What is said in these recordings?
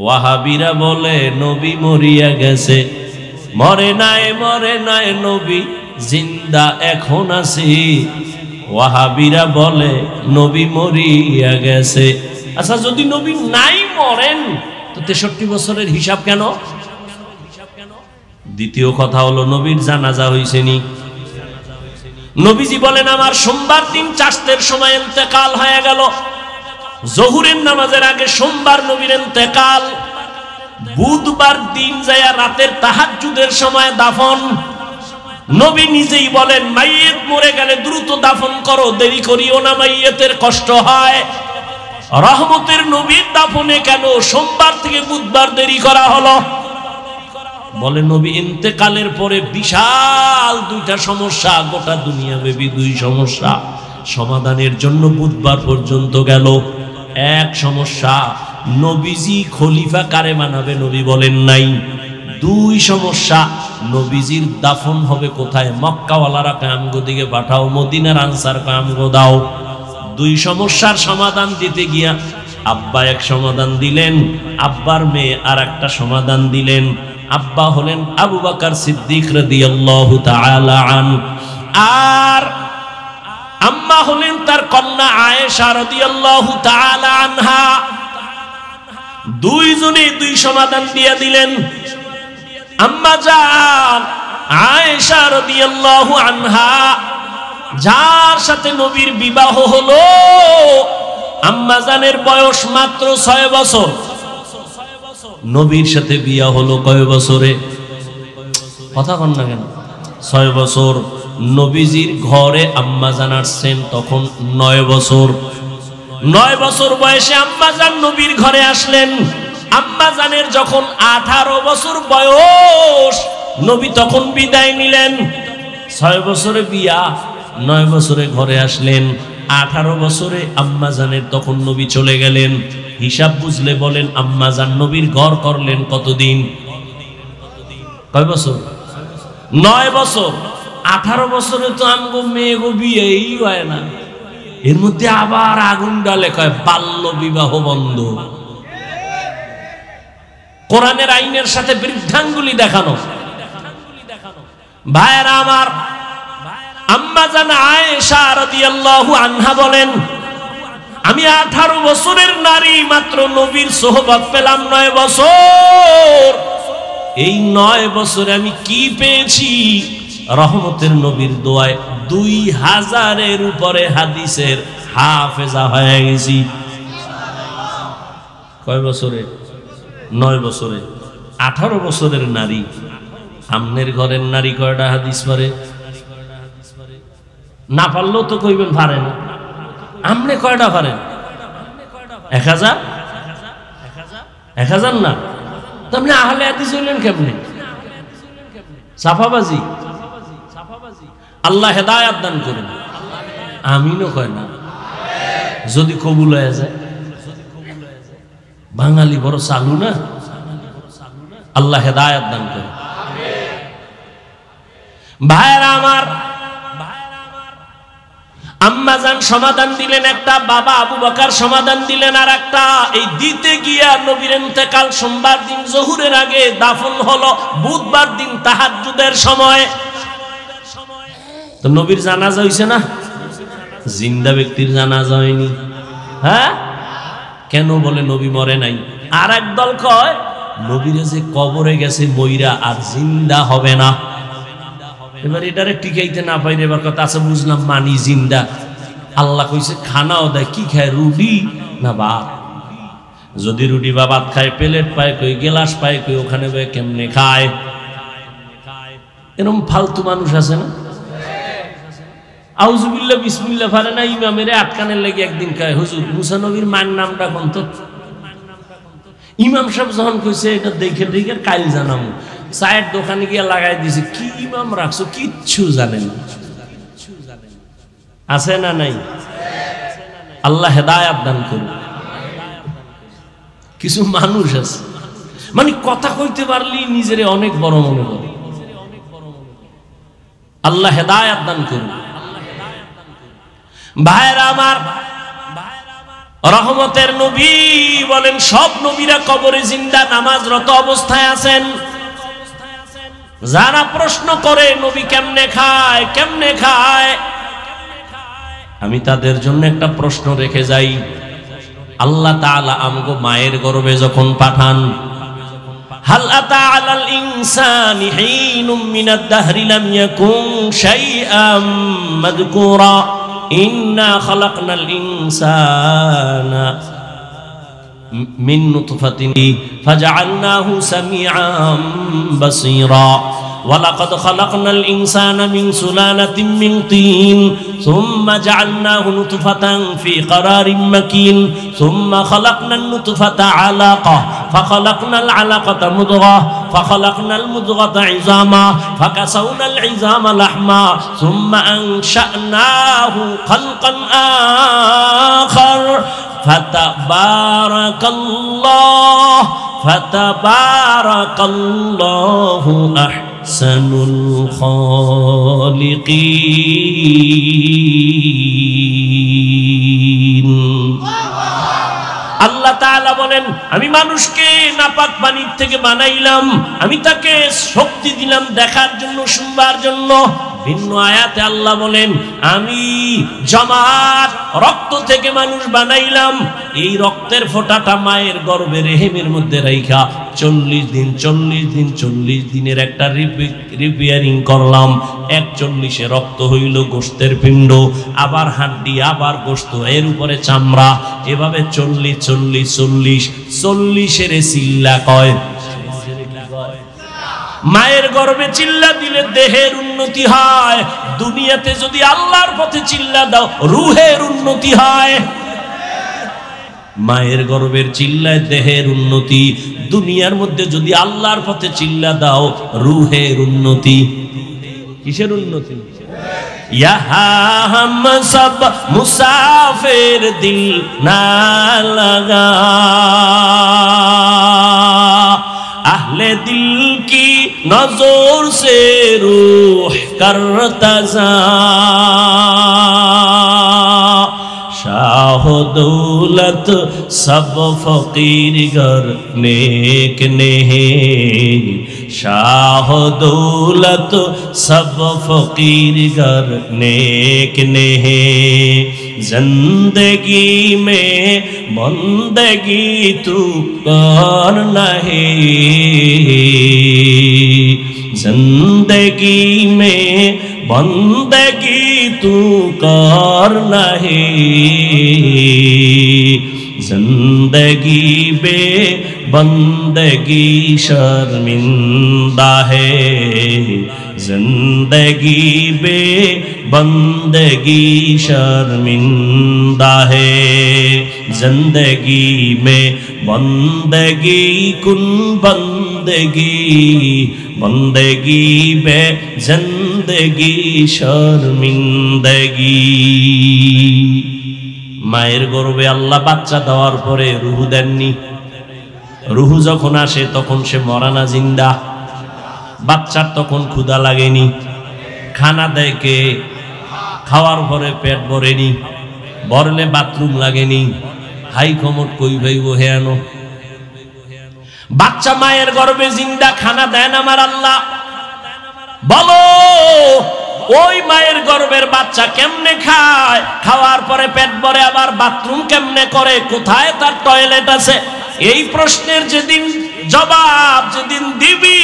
ওয়াহাবিরা বলে নবী মরিয়া গেছে। মরে নাই নবী জিন্দা এখন আছে। ওয়াহাবিরা বলে নবী মরিয়া গেছে। আচ্ছা, যদি নবী নাই মরেন তো 63 বছরের হিসাব কেন? দ্বিতীয় কথা হলো, নবীর জানাজা হইছে নি? নবীজি বলেন আমার সোমবার দিন চাষতের সময় ইন্তেকাল হয়ে গেল। জোহরের নামাজের আগে সোমবার নবীর ইন্তেকাল। বুধবার দিন যায় রাতের তাহাজ্জুদের সময় দাফন। নবী নিজেই বলেন মাইয়িত মরে গেলে দ্রুত দাফন করো, দেরি করিও না, মাইয়িতের কষ্ট হয়। রহমতের নবীর দাফনে কেন সোমবার থেকে বুধবার দেরি করা হলো? বলে নবী ইন্তেকালের পরে বিশাল দুইটা সমস্যা, গোটা দুনিয়া ব্যাপী দুই সমস্যা সমাধানের জন্য বুধবার পর্যন্ত গেল। এক সমস্যা, নবীজি খলিফা কারে বানাবে নবী বলেন নাই। দুই সমস্যা, নবীজির দাফন হবে কোথায়? মক্কাওয়ালারা কায়ামগো দিকে পাঠাও, মদিনার আনসার কায়ামগো দাও। দুই সমস্যার সমাধান দিতে গিয়া আব্বা এক সমাধান দিলেন, আব্বার মেয়ে আর একটা সমাধান দিলেন। আব্বা হলেন আবু বকর সিদ্দিক রাদিয়াল্লাহু তাআলা আনহু, আর আম্মা হলেন তার কন্যা আয়েশা রাদিয়াল্লাহু তাআলা আনহা। দুইজনে দুই সমাধান দিয়ে দিলেন। আম্মা জান আয়েশা রাদিয়াল্লাহু আনহা, যার সাথে নবীর বিবাহ হলো, আম্মা জানের বয়স মাত্র 6 বছর। নবীর সাথে বিয়া হলো কয় বছরে? কথা কন না কেন? 6 বছর। নবীজির ঘরে আম্মা জান আসছেন তখন 9 বছর। 9 বছর বয়সে আম্মা জান নবীর ঘরে আসলেন। আম্মা জানের যখন 18 বছর বয়স, নবী তখন বিদায় নিলেন। 6 বছরে বিয়া, 9 বছরে ঘরে আসলেন, 18 বছরে আম্মা জানের তখন নবী চলে গেলেন। হিসাব বুঝলে বলেন আম্মা জান নবীর ঘর করলেন কতদিন? কয় বছর? 9 বছর। 18 বছরে তো আমগো মেয়ে গো বিয়েই হয় না। এর মধ্যে আবার আগুন ডালে কয় বাল্য বিবাহ বন্ধ। কোরআনের আইনের সাথে বৃদ্ধাঙ্গুলি দেখানো। ভাইরা আমার, আম্মা জান আয়েশা রাদিয়াল্লাহু আনহা বলেন আমি 18 বছরের নারী, মাত্র নবীর সোহবত পেলাম 9 বছর। এই 9 বছরে আমি কি পেয়েছি? রহমতের নবীর দোয়ায় 2000-এর উপরে হাদিসের হাফেজা হয়ে গেছি। কয় বছরে? 9 বছরে। 18 বছরের নারী। আমনের ঘরের নারী কয়টা হাদিস পারে? না পারলেও তো কইবেন পারেন। আমনে কয়টা পারেন? 1000? 1000 না? আপনি আহলে হাদিস হইলেন কেমনে? সাফাবাজি। আল্লাহ হেদায়েত দান করুন। আমিনও কয় না। যদি কবুল হয়ে যায়। বাঙালি বড় চালু না। আল্লাহ হেদায়েত দান করুন। ভাইরা আমার, আম্মা জান সমাধান দিলেন একটা, বাবা আবু বকর সমাধান দিলেন আর একটা। এই দিতে গিয়া নবীর ইন্তেকাল সোমবার দিন জোহরের আগে, দাফন হলো বুধবার দিন তাহাজ্জুদের সময়। তো নবীর জানাজা হইছে না? জিন্দা ব্যক্তির জানাজা হয়নি। হ্যাঁ, কেন? বলে নবী মরে নাই। আর এক দল কয় নবীরে যে কবরে গেছে মইরা আর জিন্দা হবে না। এবার এটারে টিকাইতে না পাইলে এবার কথা আছে বুঝলাম, মানি জিন্দা। আল্লাহ কইছে খানাও দেয়, কি খায়? রুটি না ভাত? যদি রুটি বা ভাত খায়, প্লেট পায় কই, গেলাস পায় কই, ওখানে কেমনে খায়? এরকম ফালতু মানুষ আছে না? আউযুবিল্লাহ বিসমিল্লাহ পারে না, ইমামের আটকানের লেগে একদিন কয় হুজুর মুসা নবীর মায়ের নামটা কোন তো? ইমাম সাহেব যখন কইছে এটা দেখে দেখে কাইল জানাম, চায়ের দোকানে গিয়ে লাগাই দিছে। কি ইমাম রাখছো, কিচ্ছু জানেন আছে না নাই? আল্লাহ হেদায়েত দান করুন। কিছু মানুষ আছে মানে কথা কইতে পারলি নিজেরে অনেক বড় মনে করে। আল্লাহ হেদায়েত দান করুন। ভাইরা আমার, রহমতের নবী বলেন সব নবীরা কবরে জিন্দা নামাজরত অবস্থায় আছেন। যারা প্রশ্ন করে নবী কেমনে খায় কেমনে খায়, আমি তাদের জন্য একটা প্রশ্ন রেখে যাই। আল্লাহ তাআলা আমগো মায়ের গর্ভে যখন পাঠান, হাল আতা আলাল ইনসানি হিনুম মিনাদ দাহরি লাম ইয়াকুন শাইআম মাযকুরা ইন্না খালাকনাল ইনসানা মিন নুতফাতিন ফাজআলনাহু সামিআম বাসীরা ওয়ালাকাদ খালাকনাল ইনসানা মিন সুলালাতিন মিন তিন সুম্মা জাআলনাহু নুতফাতান ফি ক্বারারিন মাকিন সুম্মা খালাকনান নুতফাতা আলাকা ফাখালাকনাল আলাকাতা মুদগা ফাখালাকনাল মুদগাতা ইযামা ফাকাসাউনাল ইযামা লাহমা সুম্মা আনশা'নাহু খালকান আখার ফাতাবারাকাল্লাহু আহসানুল খালিকিন। আল্লাহ তাআলা বলেন আমি মানুষকে নাপাক পানির থেকে বানাইলাম, আমি তাকে শক্তি দিলাম দেখার জন্য, শুনবার জন্য। ভিন্ন আয়াতে আল্লাহ বলেন আমি জমাট রক্ত থেকে মানুষ বানাইলাম, এই রক্তের ফোঁটাটা মায়ের গর্ভে রেহেমের মধ্যে রাইখা 40 দিনের একটা রিপেয়ারিং করলাম। 41 রক্ত হইল গোশতের পিণ্ড, আবার হাড্ডি, আবার গোশত, এর উপরে চামড়া, এভাবে 40 চিল্লা কয়। মায়ের গর্ভে চিল্লা দিলে দেহের উন্নতি হয়, দুনিয়াতে যদি আল্লাহর পথে চিল্লা দাও রূহের উন্নতি হয়। মায়ের গর্ভের চিল্লায় দেহের উন্নতি, দুনিয়ার মধ্যে যদি আল্লাহর পথে চিল্লা দাও রূহের উন্নতি। কিসের উন্নতি? यहाँ हम सब मुसाफिर दिल ना लगा, अहले दिल की नजर से रूह करता जा, शाह दौलत सब फकीर घर नेक नहीं, शाह दौलत सब फकीर घर नेक नहीं, जिंदगी में बंदगी तू कर नहीं, जिंदगी में बंदगी तू कर नहीं, जिंदगी बे बंदगी शर्मिंदा है, जिंदगी बे बंदगी शर्मिंदा है, जिंदगी में बंदगी कुन बंदगी, बंदगी बे जिंदगी शर्मिंदगी। মায়ের গর্ভে আল্লাহ বাচ্চা দেওয়ার পরে রুহু দেননি, রুহু যখন আসে তখন সে মরা না জিন্দা। বাচ্চার তখন ক্ষুধা লাগেনি, খানা দেয় কে? খাওয়ার পরে পেট ভরেনি, ভরলে বাথরুম লাগেনি, হাই কমট কই ভাইব হেয়ানো। বাচ্চা মায়ের গর্ভে জিন্দা, খানা দেন আমার আল্লাহ। বলো ওই মায়ের গর্ভের বাচ্চা কেমনে খায়? খাওয়ার পরে পেট ভরে আবার বাথরুম কেমনে করে? কোথায় তার টয়লেট আছে? এই প্রশ্নের যেদিন জবাব যেদিন দিবি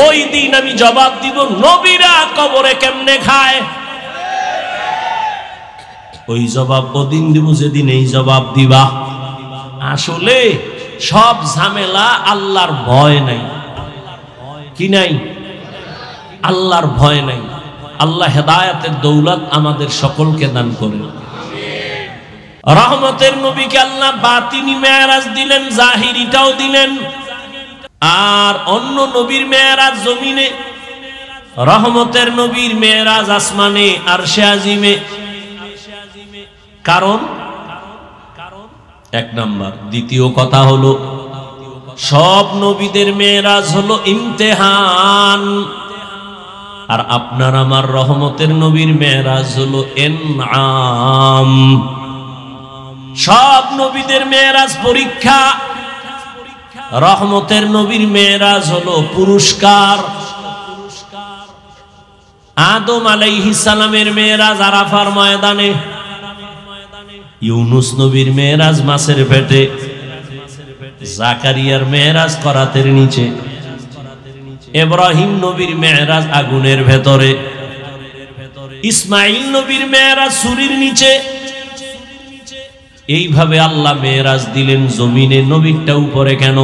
ওই দিন আমি জবাব দিব নবীরা কবরে কেমনে খায়। ওই জবাব ওদিন দিব যেদিন এই জবাব দিবা। আসলে সব ঝামেলা আল্লাহর ভয় নাই। কি নাই? আল্লাহর ভয় নাই। আল্লাহ হেদায়েতের দৌলত আমাদের সকলকে দান করেন। রহমতের নবীকে আল্লাহ বাতিনি মেরাজ দিলেন, জাহিরিটাও দিলেন। আর অন্য নবীর মেরাজ জমিনে, রহমতের নবীর মেরাজ আসমানে আরশে আজিমে। কারণ এক নাম্বার। দ্বিতীয় কথা হলো সব নবীদের মেরাজ হলো ইমতিহান, আর আপনার আমার রহমতের নবীর মেরাজ হলো ইনআম। সব নবীদের মেরাজ পরীক্ষা, রহমতের নবীর মেরাজ হলো পুরস্কার। আদম আলাইহিস সালামের মেরাজ আরাফার ময়দানে, ইউনুস নবীর মেরাজ মাছের পেটে, জাকারিয়ার মেরাজ করাতের নিচে, ইব্রাহিম নবীর মেরাজ আগুনের ভেতরে, ইসমাইল নবীর মেরাজ সুরির নিচে। এইভাবে আল্লাহ মেরাজ দিলেন জমিনে, নবীরটা উপরে কেন?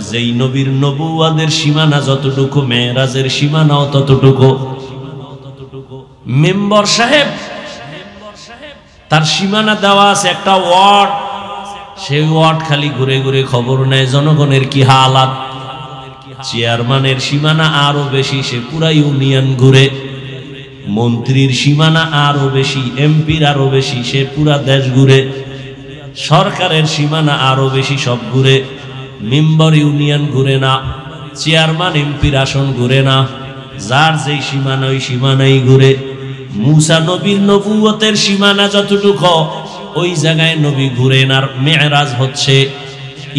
যেই নবীর নবুয়াদের সীমানা যতটুকু, মেরাজের সীমানাও ততটুকু। মেম্বার সাহেব তার সীমানা দেওয়া আছে একটা ওয়ার্ড, সেই ওয়ার্ড খালি ঘুরে ঘুরে খবর নেয় জনগণের কি হালাত। চেয়ারম্যানের সীমানা আরো বেশি, সে পুরা ইউনিয়ন ঘুরে। মন্ত্রীর সীমানা আরো বেশি, এমপির আরো বেশি, সে পুরা দেশ ঘুরে। সরকারের সীমানা আরো বেশি, সব ঘুরে। মেম্বার ইউনিয়ন ঘুরে না, চেয়ারম্যান এমপির আসন ঘুরে না, যার যেই সীমানা ওই সীমানাই ঘুরে। মুসা নবীর নবুয়তের সীমানা যতটুকু, ওই জায়গায় নবী ঘুরেন, আর মেরাজ হচ্ছে।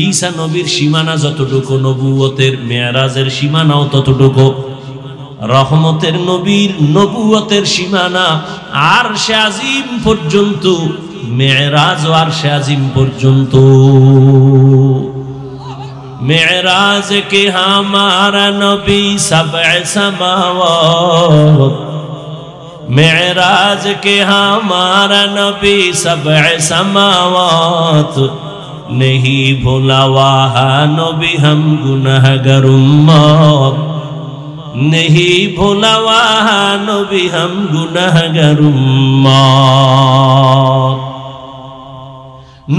ঈসা নবীর সীমানা যতটুকু নবুয়তের, মেরাজের সীমানাও ততটুকু। রহমতের নবীর নবুয়তের সীমানা আরশে আজিম পর্যন্ত, মেরাজ আরশে আজিম পর্যন্ত। मेराज के हमारा नबी सबअ समावात, मेराज के हमारा नबी सबअ समावात, नहीं भूला वहा नबी हम गुनहगार उम्मत, नहीं भूला वहा नबी हम गुनहगार उम्मत।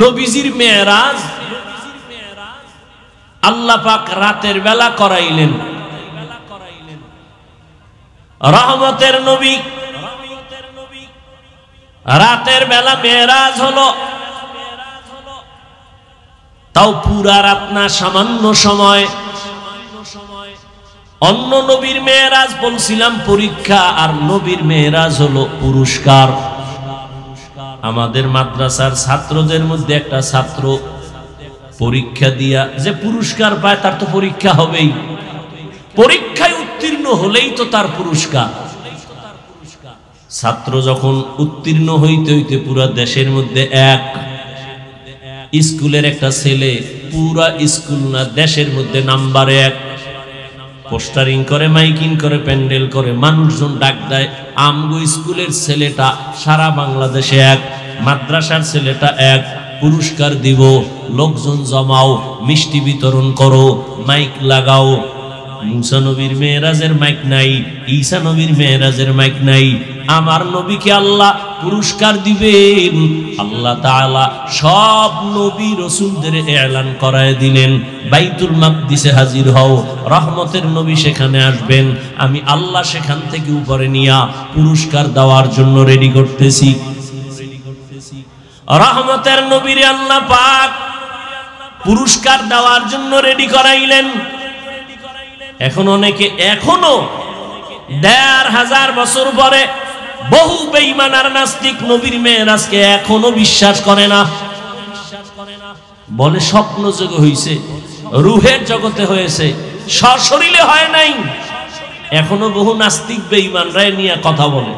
नबीजिर मेराज আল্লাহ পাক রাতের বেলা করাইলেন। রহমতের নবী রাতের বেলা মেরাজ হলো, তাও পুরা রাত না, সামান্য সময়। অন্য নবীর মেরাজ বলছিলাম পরীক্ষা, আর নবীর মেরাজ হলো পুরস্কার। আমাদের মাদ্রাসার ছাত্রদের মধ্যে একটা ছাত্র পরীক্ষা দিয়া যে পুরস্কার পায়, তার তো পরীক্ষা হবেই। পরীক্ষায় উত্তীর্ণ হলেই তো তার পুরস্কার। ছাত্র যখন উত্তীর্ণ হইতে হইতে পুরা দেশের মধ্যে এক, স্কুলের একটা ছেলে পুরা স্কুল না দেশের মধ্যে নাম্বার 1, পোস্টারিং করে, মাইকিং করে, প্যান্ডেল করে, মানুষজন ডাক দেয়, আমগো স্কুলের ছেলেটা সারা বাংলাদেশে 1, মাদ্রাসার ছেলেটা 1, পুরস্কার দিব, লোকজন জমাও, মিষ্টি বিতরণ করো, মাইক লাগাও। মুসা নবীর মেরাজের মাইক নাই, ঈসা নবীর মেরাজের মাইক নাই। আমার নবীকে আল্লাহ পুরস্কার দিবেন। আল্লাহ তাআলা সব নবী রাসূলদের এলান করায় দিলেন, বাইতুল মাকদিসে হাজির হও, রহমতের নবী সেখানে আসবেন, আমি আল্লাহ সেখান থেকে উপরে নিয়া পুরস্কার দেওয়ার জন্য রেডি করতেছি। রহমতের নবীর আল্লাহ পাক পুরস্কার দেওয়ার জন্য রেডি করাইলেন। এখন অনেকে এখনো ১৫০০ বছর পরে বহু বেঈমান আর নাস্তিক নবীর মেরাজকে এখনো বিশ্বাস করে না। বলে স্বপ্ন জগতে হইছে, রূহের জগতে হয়েছে, সশরীরে হয় নাই। এখনো বহু নাস্তিক বেঈমানরা নিয়ে কথা বলে।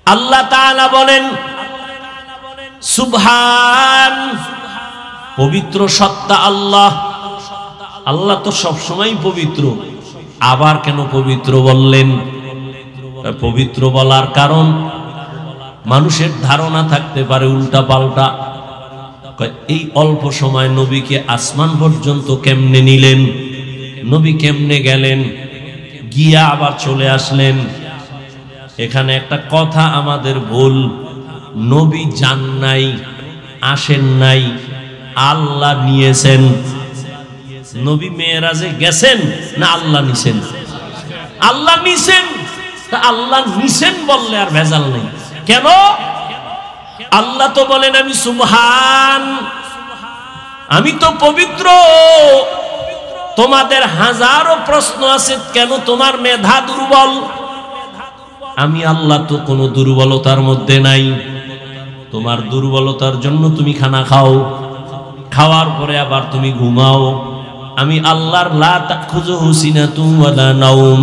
আল্লাহ তাআলা বলেন সুবহান, পবিত্র সত্তা আল্লাহ। আল্লাহ তো সব সময় পবিত্র, আবার কেন পবিত্র বললেন? পবিত্র বলার কারণ মানুষের ধারণা থাকতে পারে উল্টা পাল্টা। এই অল্প সময় নবীকে আসমান পর্যন্ত কেমনে নিলেন, নবী কেমনে গেলেন, গিয়া আবার চলে আসলেন। এখানে একটা কথা আমাদের ভুল, নবী যান নাই, আসেন নাই, আল্লাহ নিয়েছেন। নবী মেরাজে গেছেন না আল্লাহ নিছেন? আল্লাহ নিছেন। তা আল্লাহ নিছেন বললে আর ভেজাল নেই। কেন? আল্লাহ তো বলেন আমি সুবহান, আমি তো পবিত্র। তোমাদের হাজারো প্রশ্ন আছে, কেন তোমার মেধা দুর্বল? আমি আল্লাহ তো কোনো দুর্বলতার মধ্যে নাই। তোমার দুর্বলতার জন্য তুমি খানা খাও, খাওয়ার পরে আবার তুমি ঘুমাও। আমি আল্লাহর লা তাখুযুহু সিনাতুন ওয়ালা নাওম,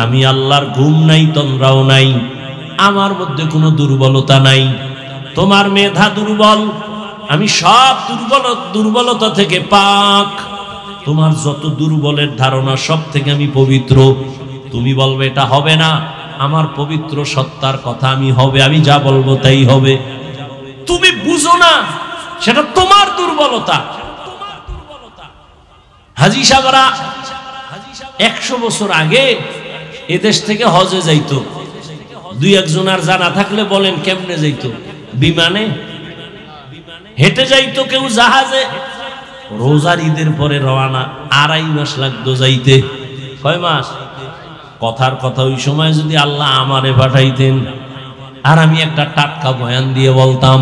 আমি আল্লাহর ঘুম নাই তন্দ্রাও নাই, আমার মধ্যে কোনো দুর্বলতা নাই। তোমার মেধা দুর্বল, আমি সব দুর্বলতা থেকে পাক। তোমার যত দুর্বলের ধারণা সব থেকে আমি পবিত্র। তুমি বলবে এটা হবে না, আমার পবিত্র সত্তার কথা আমি হবে, আমি যা বলবো তাই হবে। তুমি বুঝো না সেটা তোমার দুর্বলতা। হাজী সাহেবরা 100 বছর আগে এদেশ থেকে হজে যাইতো। দুই একজন আর জানা থাকলে বলেন কেমনে যাইতো? বিমানে, হেঁটে যাইতো, কেউ জাহাজে। রোজার ঈদের পরে রওনা, 2.5 মাস লাগতো যাইতে। কয় মাস? কথার কথা ওই সময় যদি আল্লাহ আমারে পাঠাইতেন আর আমি একটা টাটকা বয়ান দিয়ে বলতাম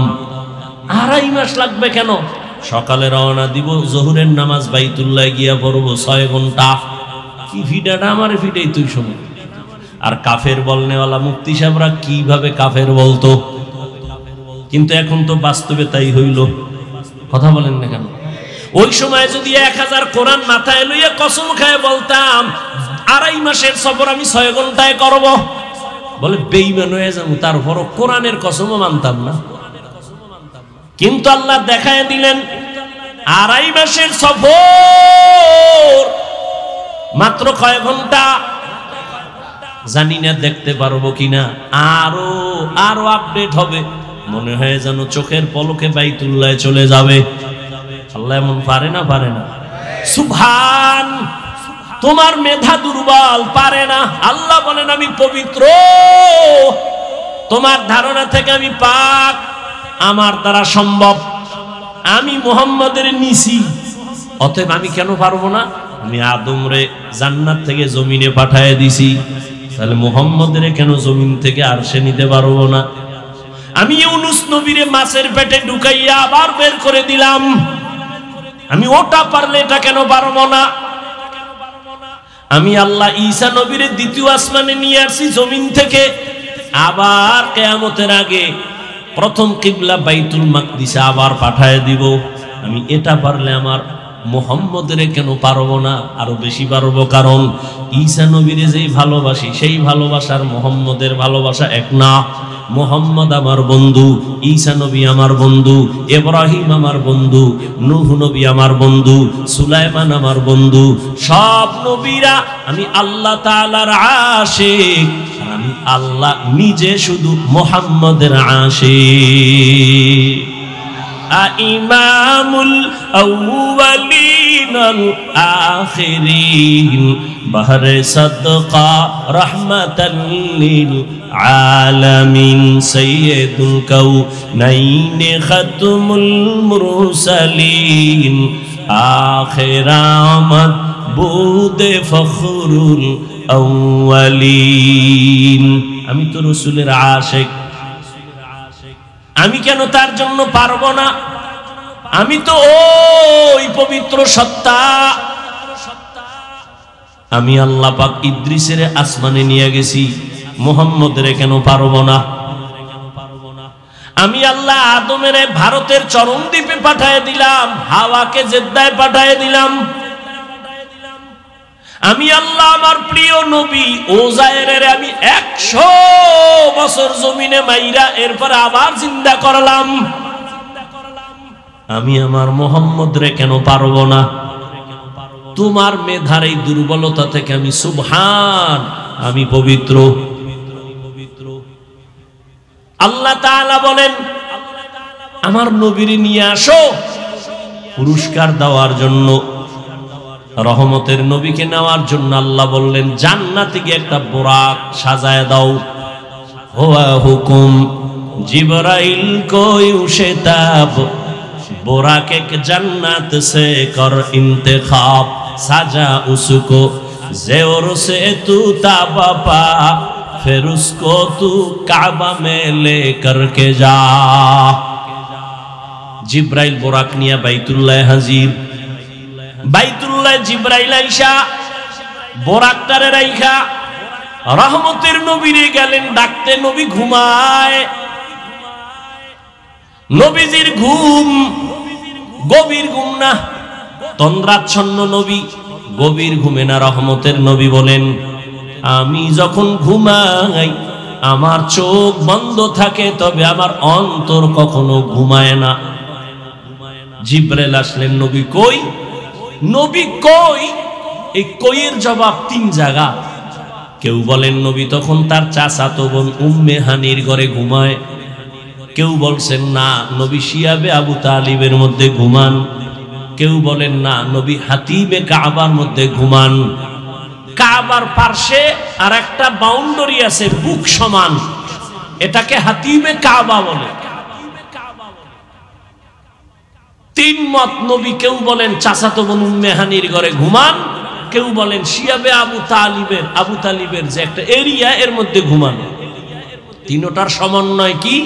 2.5 মাস লাগবে কেন? সকালে রওনা দিব, জোহরের নামাজ বাইতুল্লাহ গিয়া পড়বো 6 ঘন্টা। কি ফিডাটা আমারে ফিটাই তুই সময়। আর কাফের বলনেওয়ালা মুফতি সাহেবরা কিভাবে কাফের বলতো, কিন্তু এখন তো বাস্তবে তাই হইল। কথা বলেন না কেন? ওই সময় যদি 1000 কোরআন মাথায় লইয়া কসম খায় বলতাম 2.5 মাসের সফর আমি 6 ঘন্টায় করব, বলে বেঈমান হয়ে যাবো। তারপরও কোরআনের কসমও মানতাম না। কিন্তু আল্লাহ দেখায় দিলেন 2.5 মাসের সফর মাত্র কয় ঘন্টা জানি না, দেখতে পারবো কিনা। আরো আপডেট হবে, মনে হয় যেন চোখের পলকে বাইতুল্লাহ চলে যাবে। আল্লাহ এমন পারে না? পারে না? সুবহান। তোমার মেধা দুর্বল, পারে না। আল্লাহ বলেন আমি পবিত্র, তোমার ধারণা থেকে আমি পাক, আমার দ্বারা সম্ভব। আমি মুহাম্মদের নিছি, অতএব আমি কেন পারবো না? আমি আদম রে জান্নাত থেকে জমিনে পাঠায় দিছি, তাহলে মুহাম্মদের কেন জমিন থেকে আরশে নিতে পারবো না? আমি ইউনুস নবীরে মাছের পেটে ঢুকাইয়া আবার বের করে দিলাম, আমি ওটা পারলে এটা কেন পারবো না? আমি আল্লাহ ঈসা নবীরে দ্বিতীয় আসমানে নিয়ে আসছি জমিন থেকে, আবার কিয়ামতের আগে প্রথম কিবলা বাইতুল মাকদিসে আবার পাঠায় দিব। আমি এটা পারলে আমার মুহাম্মদের কেন পারবো না? আরো বেশি পারবো, কারণ ঈসা নবীরে যেই ভালোবাসি সেই ভালোবাসার মুহাম্মদের ভালোবাসা এক না। মুহাম্মদ আমার বন্ধু, ঈসা নবী আমার বন্ধু, ইব্রাহিম আমার বন্ধু, নূহ নবী আমার বন্ধু, সুলাইমান আমার বন্ধু। সব নবীরা আমি আল্লাহ তাআলার আশিক, আর আমি আল্লাহ নিজে শুধু মুহাম্মদের আশিক। ইমামুল আউয়ালিন আল আখিরিন বাহরে সাদকা রাহমাতাল লিল আলামিন সাইয়্যিদুল কাউনাইন খাতমুল মুরসালিন আখিরামাত বুদে ফখরুল আউয়ালিন। আমি তো রাসূলের আশিক, আমি কেন তার জন্য পারবো না? আমি তো ওই পবিত্র সত্তা। আমি আল্লাহ পাক ইদ্রিসের আসমানে নিয়ে গেছি, মুহাম্মদের কেন পারবো না? আমি আল্লাহ আদমের ভারতের চরম দ্বীপে পাঠায় দিলাম, হাওয়াকে জেদ্দায় পাঠায় দিলাম। আমি আল্লাহ আমার প্রিয় নবী ওজায়েরের আমি 100 বছর জমিনে মাইরা এরপর আবার জিন্দা করলাম। আমি আমার মুহাম্মদ রে কেন পারবো না? তোমার মেধার এই দুর্বলতা থেকে আমি সুবহান, আমি পবিত্র। আল্লাহ তাআলা বলেন আমার নবীরে নিয়ে আসো পুরস্কার দেওয়ার জন্য, রহমতের নবীকে নেওয়ার জন্য। আল্লাহ বললেন জান্নাতে গিয়ে একটা বোরাক সাজায় দাও। হুয়া হুকুম জিবরাইল কো ইউশতাব बोराक एक जन्नत से कर इंतखाब साजा उसको ज़ेवर से तू ताबा पा फिर उसको तू काबा में ले करके जा। जिब्राइल बोराक निया बैतुल्लाह हाजिर, बैतुल्लाह जिब्राइल आइशा बोराक तारे राइखा रहमतेर नबीरे गेलेन डाकते, नबी घुमाय। নবীজির ঘুম গভীর ঘুম না, তন্দ্রাচ্ছন্ন নবী, গভীর ঘুমে না। রহমতের নবী বলেন, আমি যখন ঘুমাই আমার চোখ বন্ধ থাকে, তবে আমার অন্তর কখনো ঘুমায় না। জিবরাইল আসলেন, নবী কই? নবী কই? এই কইয়ের জবাব তিন জায়গা। কেউ বলেন নবী তখন তার চাচাতো বোন উম্মে হানির ঘরে ঘুমায়। কেউ বলছেন না, নবী শিয়াবে আবু তালিবের মধ্যে ঘুমান। কেউ বলেন না, নবী হাতিমে কাবার মধ্যে ঘুমান। কাবার পার্শ্বে আর একটা বাউন্ডারি আছে বুক সমান, এটাকে হাতিমে কাবা বলে। তিন মত নবী, কেউ বলেন চাচাতো বোন উম্মে হানির ঘরে ঘুমান, কেউ বলেন শিয়াবে আবু তালিবের যে একটা এরিয়া এর মধ্যে ঘুমান। তিনটার সমন্বয় কি?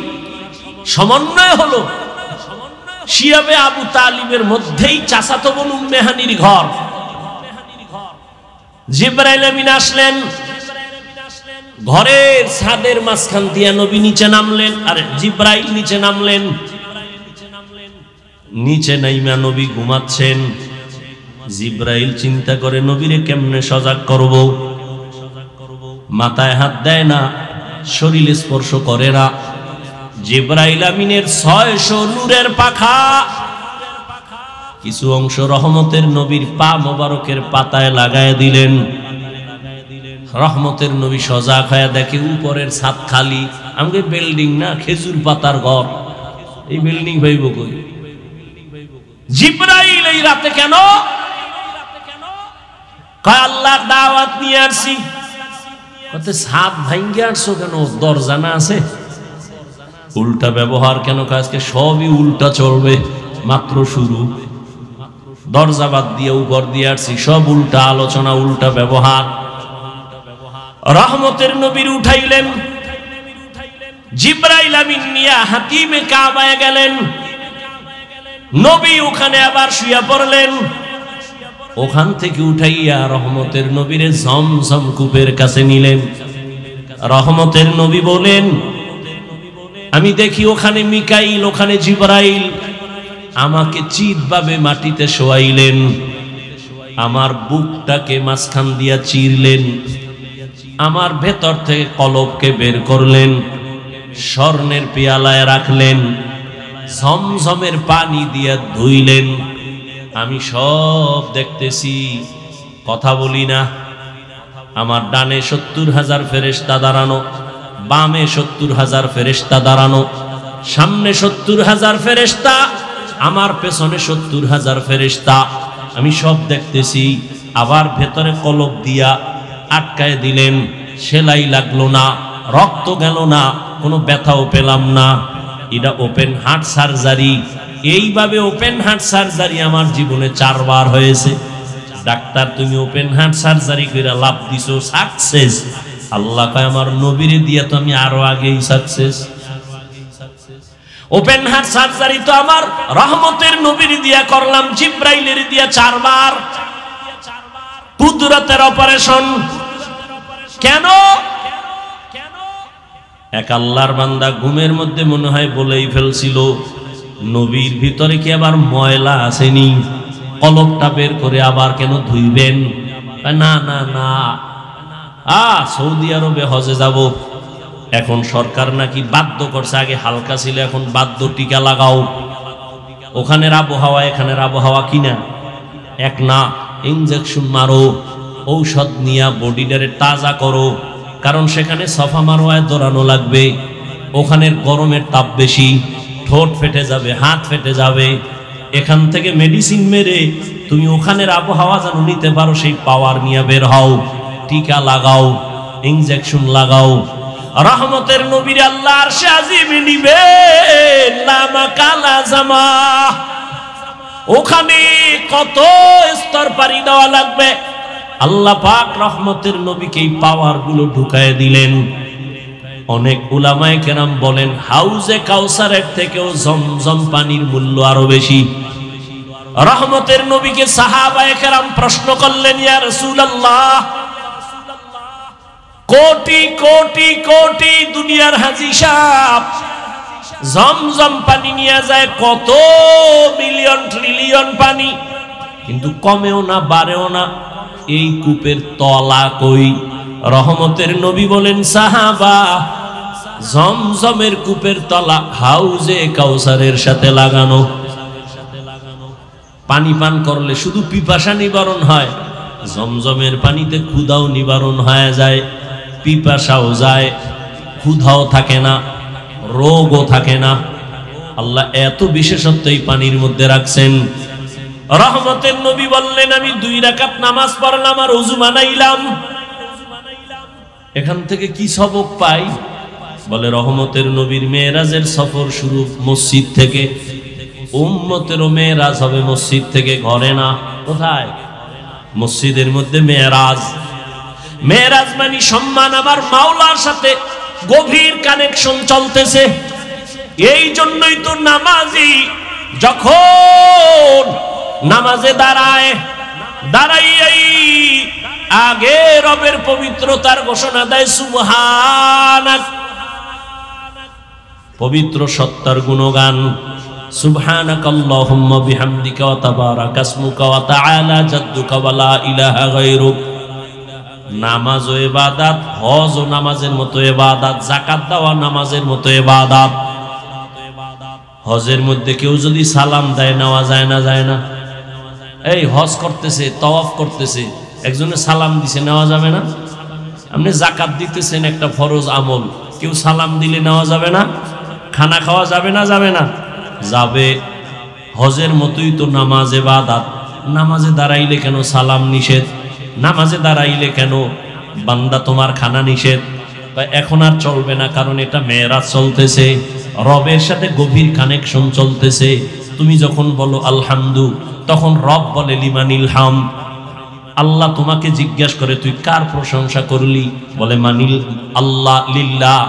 সমন্বয় হলো শিয়াবে আবু তালিবের মধ্যেই চাচাতো বোন উম্মে হানির ঘর। জিবরাইল আমিন আসলেন, ঘরের ছাদের মাঝখান দিয়া নবী নিচে নামলেন, আর জিবরাইল নিচে নামলেন। নিচে নাইমা নবী ঘুমাচ্ছেন। জিবরাইল চিন্তা করে নবীরে কেমনে সজাগ করব। মাথায় হাত দেয় না, শরীরে স্পর্শ করে না। জিবরাইল আমিনের 600 নূরের পাখা, কিছু অংশ রহমতের নবীর পা মোবারকের পাতায় লাগায় দিলেন। রহমতের নবী সজাগ হয়ে দেখে উপরের ছাদ খালি। আমাকে বিল্ডিং না, খেজুর পাতার ঘর। এই বিল্ডিং ভাইব কই? জিবরাইল এই রাতে কেন? কয় আল্লাহর দাওয়াত নিয়ে আসছি। কতে ছাদ ভাঙ্গে আসছো কেন? দরজা না আছে? উল্টা ব্যবহার কেন? আজকে সবই উল্টা চলবে, মাত্র শুরু। দরজা বাদ দিয়ে উপর দিয়ে আসছি, সব উল্টা আলোচনা, উল্টা ব্যবহার। রহমতের নবীর উঠাইলেন, জিবরাইল আমিন নিয়া হাতিমে কাবায় গেলেন। নবী ওখানে আবার শুয়ে পড়লেন। ওখান থেকে উঠাইয়া রহমতের নবীরে ঝমঝম কূপের কাছে নিলেন। রহমতের নবী বলেন, আমি দেখি ওখানে মিকাইল, ওখানে জিবরাইল আমাকে চিৎভাবে মাটিতে শোয়াইলেন। আমার বুকটাকে মাঝখান দিয়া চিরলেন, আমার ভেতর থেকে কলবকে বের করলেন, স্বর্ণের পেয়ালায় রাখলেন, ঝমঝমের পানি দিয়া ধুইলেন। আমি সব দেখতেছি, কথা বলি না। আমার ডানে 70,000 ফেরেশতা দাঁড়ানো, বামে 70,000 ফেরেশতা দাঁড়ানো, সামনে 70,000 ফেরেশতা, আমার পেছনে 70,000 ফেরেশতা। আমি সব দেখতেছি। আবার ভেতরে কলব দিয়া আটকায় দিলেন, সেলাই লাগলো না, রক্ত গেল না, কোনো ব্যথাও পেলাম না। এটা ওপেন হার্ট সার্জারি। এইভাবে ওপেন হার্ট সার্জারি আমার জীবনে 4 বার হয়েছে। ডাক্তার, তুমি ওপেন হার্ট সার্জারি করে লাভ দিছো, সাকসেস। আল্লাহ কয় আমার নবীরে দিয়া তো আমি আরো আগেই সাকসেস। ওপেন হার্ট সার্জারি তো আমার রহমতের নবীর দিয়া করলাম, জিবরাইলের দিয়া 4 বার। কুদরতের অপারেশন। কেন? এক আল্লাহর বান্দা ঘুমের মধ্যে মনে হয় বলেই ফেলছিল, নবীর ভিতরে কি আবার ময়লা আসেনি? কলবটা বের করে আবার কেন ধুইবেন? না না না, সৌদি আরবে হজে যাব। এখন সরকার নাকি বাধ্য করছে, আগে হালকা ছিল, এখন বাধ্য টিকা লাগাও। ওখানের আবহাওয়া এখানের আবহাওয়া কিনা এক না। ইনজেকশন মারো, ঔষধ নিয়া বডিটারে তাজা করো, কারণ সেখানে সফা মারোয়ায় দৌড়ানো লাগবে। ওখানের গরমের তাপ বেশি, ঠোঁট ফেটে যাবে, হাত ফেটে যাবে। এখান থেকে মেডিসিন মেরে তুমি ওখানের আবহাওয়া যেন নিতে পারো, সেই পাওয়ার নিয়ে বের হও। টিকা লাগাও, ইনজেকশন লাগাও। রহমতের নবীর আল্লাহ আরশে আজিমে নিবে লামা কালা জামা। ওখানে কত স্তর পাড়ি দেওয়া লাগবে। আল্লাহ পাক রহমতের নবীকে এই পাওয়ার গুলো ঢুকায় দিলেন। অনেক উলামায়ে কেরাম বলেন হাউজে কাউসারের থেকেও জমজম পানির মূল্য আরো বেশি। রহমতের নবীকে সাহাবায়ে কেরাম প্রশ্ন করলেন, ইয়া রাসূলুল্লাহ, কোটি কোটি কোটি দুনিয়ার হাজী সাহেব জমজম পানি নিয়ে যায় কত মিলিয়ন ট্রিলিয়ন পানি, কিন্তু কমেও না বাড়েও না। এই কূপের তলা কই? রহমতের নবী বলেন, সাহাবা, জমজমের কূপের তলা হাউজে কাউসারের সাথে লাগানো। পানি পান করলে শুধু পিপাসা নিবারণ হয়, জমজমের পানিতে ক্ষুধাও নিবারণ হয়ে যায়, পিপাসাও যায়, ক্ষুধাও থাকে না, রোগও থাকে না। আল্লাহ এত বিশেষত্ব এই পানির মধ্যে রাখছেন। রহমতের নবী বললেন, আমি 2 রাকাত নামাজ পড়লাম আর ওযু বানাইলাম। এখান থেকে কি সবক পাই? বলে রহমতের নবীর মেরাজের সফর শুরু মসজিদ থেকে, উম্মতেরও মেরাজ হবে মসজিদ থেকে, ঘরে না। কোথায়? মসজিদের মধ্যে মেরাজ। মেরাজ মানে সম্মান, আমার মাওলার সাথে গভীর কানেকশন চলতেছে। এই জন্যই তো নামাজি যখন নামাজে দাঁড়াই আগে রবের পবিত্রতার ঘোষণা দেয়, সুবহানাক, পবিত্র সত্তার গুণগান, সুবহানাকাল্লাহুম্মা বিহামদিকা ওয়া তাবারাকা ইসমুকা ওয়া তাআলা জাদ্দুকা ওয়া লা ইলাহা গায়রুক। নামাজ ও ইবাদত, হজ ও নামাজের মতো ইবাদত, যাকাত দেওয়া নামাজের মতো ইবাদত। হজের মধ্যে কেউ যদি সালাম দেয় নেওয়া যায় না? যায় না? এই হজ করতেছে, তাওয়াফ করতেছে, একজনে সালাম দিছে, নেওয়া যাবে না? আপনি যাকাত দিতেছেন, একটা ফরজ আমল, কেউ সালাম দিলে নেওয়া যাবে না? খানা খাওয়া যাবে না? যাবে না? যাবে। হজের মতোই তো নামাজ ইবাদত। নামাজে দাঁড়াইলে কেন সালাম নিষেধ? নামাজে দাঁড়াইলে কেন বান্দা তোমার খানা নিষেধ? এখন আর চলবে না, কারণ এটা মেরাজ চলতেছে, রবের সাথে গভীর কানেকশন চলতেছে। তুমি যখন বলো আলহামদু, তখন রব বলে লিমানিল হাম। আল্লাহ তোমাকে জিজ্ঞাসা করে, তুই কার প্রশংসা করলি? বলে মানিল আল্লাহ, লিল্লাহ।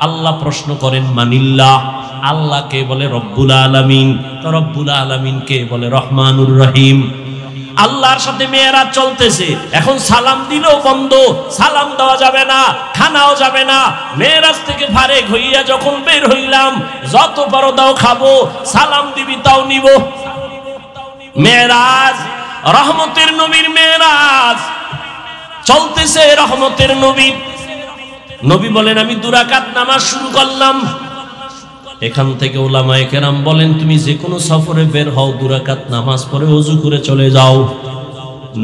আল্লাহ প্রশ্ন করেন মানিল্লাহ, আল্লাহকে বলে রব্বুল আলামিন। তো রব্বুল আলামিন কে? বলে রহমানুর রহিম। আল্লাহর সাথে মেয়েরাজ চলতেছে। এখন সালাম দিলেও বন্ধ, সালাম দেওয়া যাবে না, খানাও যাবে না। মেয়েরাজ থেকে ফারেক হইয়া যখন বের হইলাম, যত পারো দাও খাবো, সালাম দিবি তাও নিব। মেয়েরাজ, রহমতের নবীর মেয়েরাজ চলতেছে। রহমতের নবী বলেন, আমি 2 রাকাত নামাজ শুরু করলাম। এখান থেকে উলামায়ে কেরাম বলেন, তুমি যে কোনো সফরে বের হও, 2 রাকাত নামাজ পড়ে ওযু করে চলে যাও।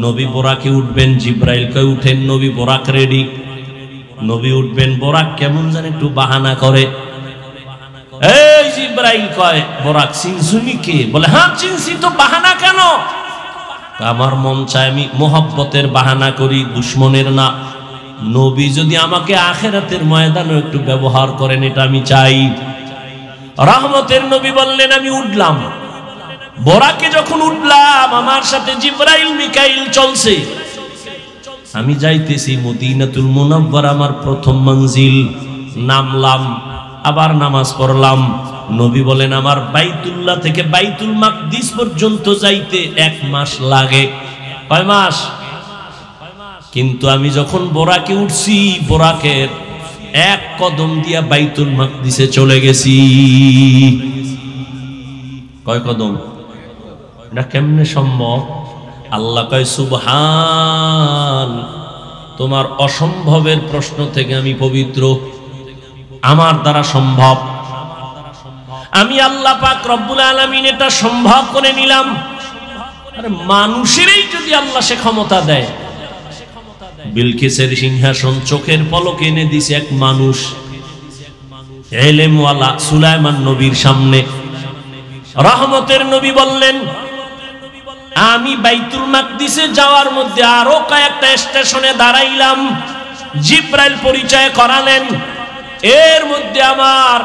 নবী বোরাকে উঠবেন, জিব্রাইল কয় উঠেন, নবী বোরাক রেডি। নবী উঠবেন, বোরাক কেমন জানে একটু বাহানা করে। এই জিব্রাইল কয়, বোরাক চিনছুনি কে? বলে হ্যাঁ চিনছি তো, বাহানা কেন? আমার মন চায় আমি মোহাব্বতের বাহানা করি, দুশ্মনের না। নবী যদি আমাকে আখিরাতের ময়দানে একটু ব্যবহার করেন, এটা আমি চাই। রহমতের নবী বললেন, আমি উঠলাম। বোরাকে যখন উঠলাম, আমার সাথে জিব্রাইল মিকাইল চলছে। আমি যাইতেছি মদিনাতুল মুনাওয়ারা, আমার প্রথম মঞ্জিল। নামলাম, আবার নামাজ পড়লাম। নবী বলেন, আমার বাইতুল্লাহ থেকে বাইতুল মাকদিস পর্যন্ত যাইতে 1 মাস লাগে। কয় মাস? কিন্তু আমি যখন বোরাকে উঠছি, বোরাকের 1 কদম দিয়া বাইতুল মাকদিসে চলে গেছি। কয় কদম? এটা কেমনে সম্ভব? আল্লাহ কয়, সুবহান, তোমার অসম্ভবের প্রশ্ন থেকে আমি পবিত্র, আমার দ্বারা সম্ভব। আমি আল্লাহ পাক রব্বুল আলামিন এটা সম্ভব করে নিলাম। আরে মানুষেরই যদি আল্লাহ সে ক্ষমতা দেয়, বিলকিসের সিংহাসন চোখের পলকে এনে দিছে এক মানুষ, ইলমওয়ালা সুলাইমান নবীর সামনে। রহমতের নবী বললেন, আমি বাইতুল মাকদিসে যাওয়ার মধ্যে আরো কয়েকটা স্টেশনে দাঁড়াইলাম। জিব্রাইল পরিচয় করালেন। এর মধ্যে আমার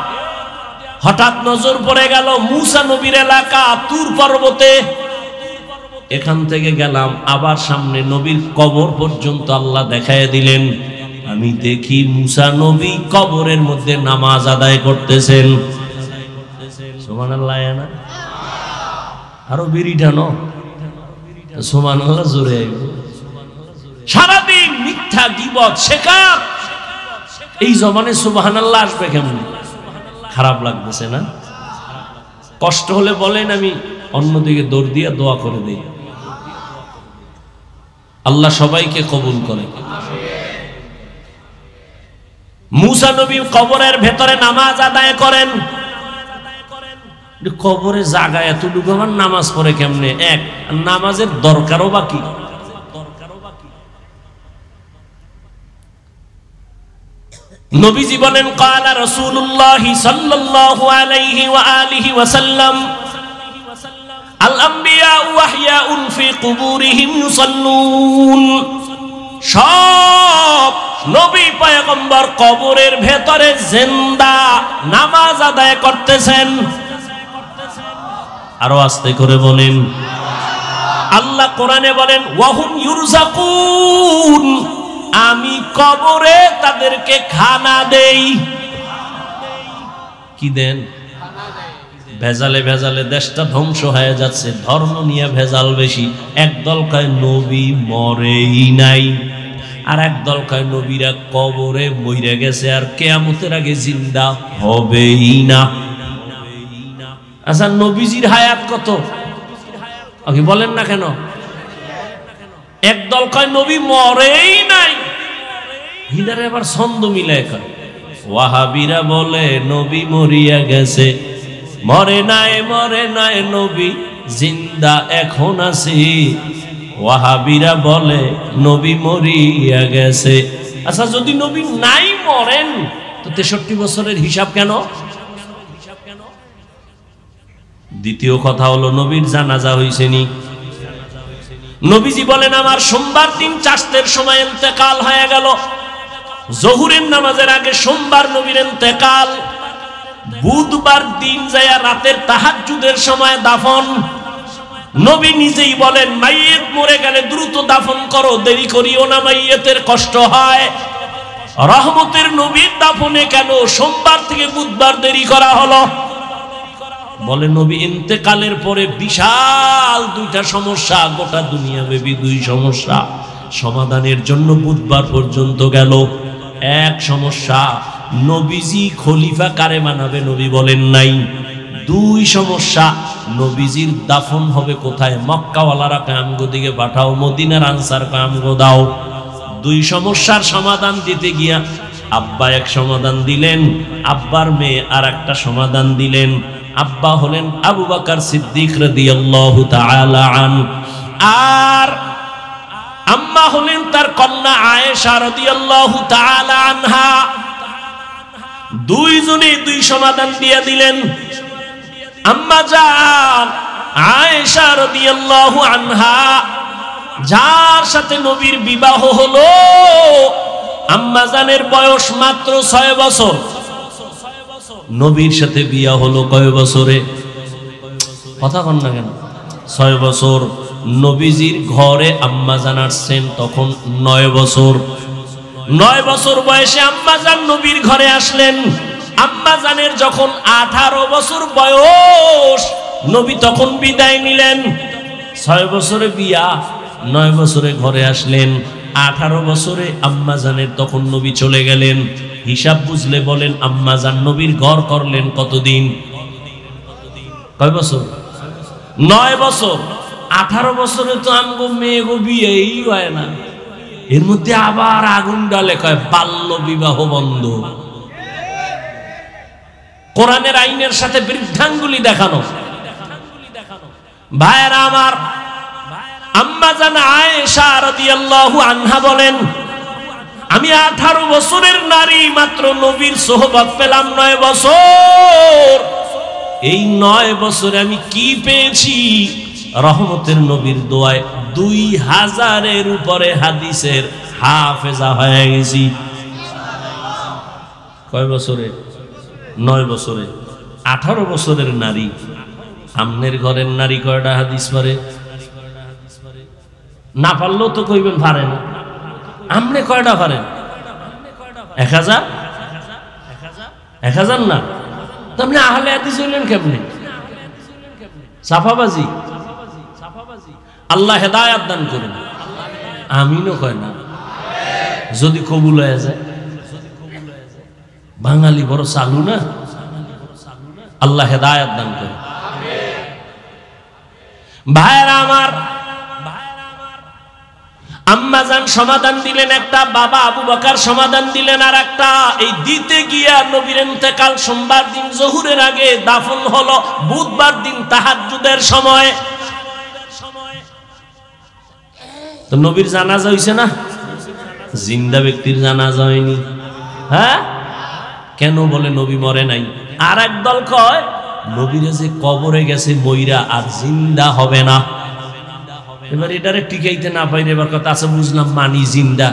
হঠাৎ নজর পড়ে গেল মুসা নবীর এলাকা তুর পর্বতে। এখান থেকে গেলাম, আবার সামনে নবীর কবর পর্যন্ত আল্লাহ দেখায় দিলেন। আমি দেখি মুসা নবী কবরের মধ্যে নামাজ আদায় করতেছেন। সুবহানাল্লাহ। না আরো বিরিটানো সুবহানাল্লাহ জোরে। সারাদিন মিথ্যা গীবত শেখাত, এই জবানে সুবহানাল্লাহ আসবে কেমন? খারাপ লাগতেছে না? কষ্ট হলে বলেন, আমি অন্যদিকে দৌড় দিয়ে দোয়া করে দেই। আল্লাহ সবাইকে কবুল করে। মুসা নবী কবরের ভেতরে নামাজ আদায় করেন। কবরে জায়গা এতটুকু, আমার নামাজ পড়ে কেমনে? এক, নামাজের দরকারও বাকি। নবীজি বলেন, ক্বালা রাসূলুল্লাহ সাল্লাল্লাহু আলাইহি ওয়া আলিহি ওয়াসাল্লাম, আল আম্বিয়া ওয়াহয়াউন ফি কুবুরিহিম ইউসাল্লুন। সব নবী পয়গম্বর কবরের ভেতরে জিন্দা, নামাজ আদায় করতেছেন। আরো আস্তে করে বলেন। আল্লাহ কোরআনে বলেন, ওয়াহুম ইউরযাকুন, আমি কবরে তাদেরকে খানা দেই। কি দেন? ভেজালে ভেজালে দেশটা ধ্বংস হয়ে যাচ্ছে, ধর্ম নিয়ে ভেজাল বেশি। একদল কয় নবী মরেই নাই, আর একদল কয় নবীরা কবরে মইরা গেছে আর কিয়ামতের আগে জিন্দা হবেই না। আচ্ছা, নবীজির হায়াত কত? আপনি বলেন না কেন? একদল কয় নবী মরেই নাই, হিনারে আবার ছন্দ মিলায় কয়। ওয়াহাবিরা বলে নবী মরিয়া গেছে, মরে নাই নবী জিন্দা এখন আছে। ওয়াহাবিরা বলে নবী মরিয়া গেছে। আচ্ছা, যদি নবী নাই মরেন তো 63 বছরের হিসাব কেন? দ্বিতীয় কথা হলো, নবীর জানাজা হইছে নি? নবীজি বলেন, আমার সোমবার দিন চাষতের সময় ইন্তেকাল হয়ে গেল। জোহরের নামাজের আগে সোমবার নবীর ইন্তেকাল। বুধবার দিন যায় রাতের তাহাজ্জুদের সময় দাফন। নবী নিজেই বলেন, মাইয়িত মরে গেলে দ্রুত দাফন করো, দেরি করিও না, মাইয়িতের কষ্ট হয়। রহমতের নবীর দাফনে কেন সোমবার থেকে বুধবার দেরি করা হলো? বলে, নবী ইন্তেকালের পরে বিশাল দুইটা সমস্যা, গোটা দুনিয়া ব্যাপী দুই সমস্যা সমাধানের জন্য বুধবার পর্যন্ত গেল। এক সমস্যা, নবীজি খলিফা কারে বানাবে নবী বলেন নাই। দুই সমস্যা, নবীজির দাফন হবে কোথায়? মক্কাওয়ালারা কামগো দিকে পাঠাও, মদিনার আনসার কামগো দাও। দুই সমস্যার সমাধান দিতে গিয়া আব্বা এক সমাধান দিলেন, আব্বার মেয়ে আর একটা সমাধান দিলেন। আব্বা হলেন আবু বকর সিদ্দিক রাদিয়াল্লাহু তাআলা আনহু, আর আম্মা হলেন তার কন্যা আয়েশা রাদিয়াল্লাহু তাআলা আনহা। দুইজনে দুই সমাধান দিয়ে দিলেন। আম্মা জান আয়েশা রাদিয়াল্লাহু আনহা, যার সাথে নবীর বিবাহ হলো, আম্মা জানের বয়স মাত্র 6 বছর। নবীর সাথে বিয়া হলো কয় বছরে? কথা কন না কেন? 6 বছর। নবীজির ঘরে আম্মা জান আসছেন তখন 9 বছর। 9 বছর বয়সে আম্মা জান নবীর ঘরে আসলেন। আম্মা জানের যখন 18 বছর বয়স, নবী তখন বিদায় নিলেন। 6 বছরে বিয়া, 9 বছরে ঘরে আসলেন, 18 বছরে আম্মা জানের তখন নবী চলে গেলেন। হিসাব বুঝলে বলেন, আম্মা জান নবীর ঘর করলেন কতদিন? কয় বছর? 9 বছর। 18 বছরে তো আমগো মেয়ে গো বিয়েই হয় না, এর মধ্যে আবার আগুন ডালে কয় বাল্য বিবাহ বন্ধ। কোরআনের আইনের সাথে বৃদ্ধাঙ্গুলি দেখানো। ভাইরা আমার, আম্মা জান আয়েশা রাদিয়াল্লাহু আনহা বলেন, আমি 18 বছরের নারী, মাত্র নবীর সোহবত পেলাম 9 বছর। এই 9 বছরে আমি কি পেয়েছি? রহমতের নবীর দোয়ায় 2000-এর উপরে হাদিসের হাফেজা হয়ে গেছি। কয় বছরে? 9 বছরে। 18 বছরের নারী। আমনের ঘরের নারী কয়টা হাদিস পারে? না পারলেও তো কইবেন পারে না। আমনে কয়টা পারেন? 1000? 1000 না? আপনি আহলে হাদিস হইলেন কেমনে? সাফাবাজি। আল্লাহ হেদায়াত দান করুন। আমিনও কয় না। যদি কবুল হয়ে যায়। বাঙালি বড় চালু না, আল্লাহ হেদায়েত দান করে। ভাইরা আমার, আম্মাজান সমাধান দিলেন একটা, বাবা আবু বকর সমাধান দিলেন আর একটা। এই দিতে গিয়া নবীর ইন্তেকাল সোমবার দিন জোহরের আগে, দাফন হলো বুধবার দিন তাহাজ্জুদের সময়। তো নবীর জানাজা হইছে না? জিন্দা ব্যক্তির জানাজা হয়নি। হ্যাঁ, কেন? বলে নবী মরে নাই। আর একদল কয় নবীরে যে কবরে গেছে মইরা আর জিন্দা হবে না। এবার এটারে টিকাইতে না পাইলে এবার কথা আছে, বুঝলাম মানি জিন্দা।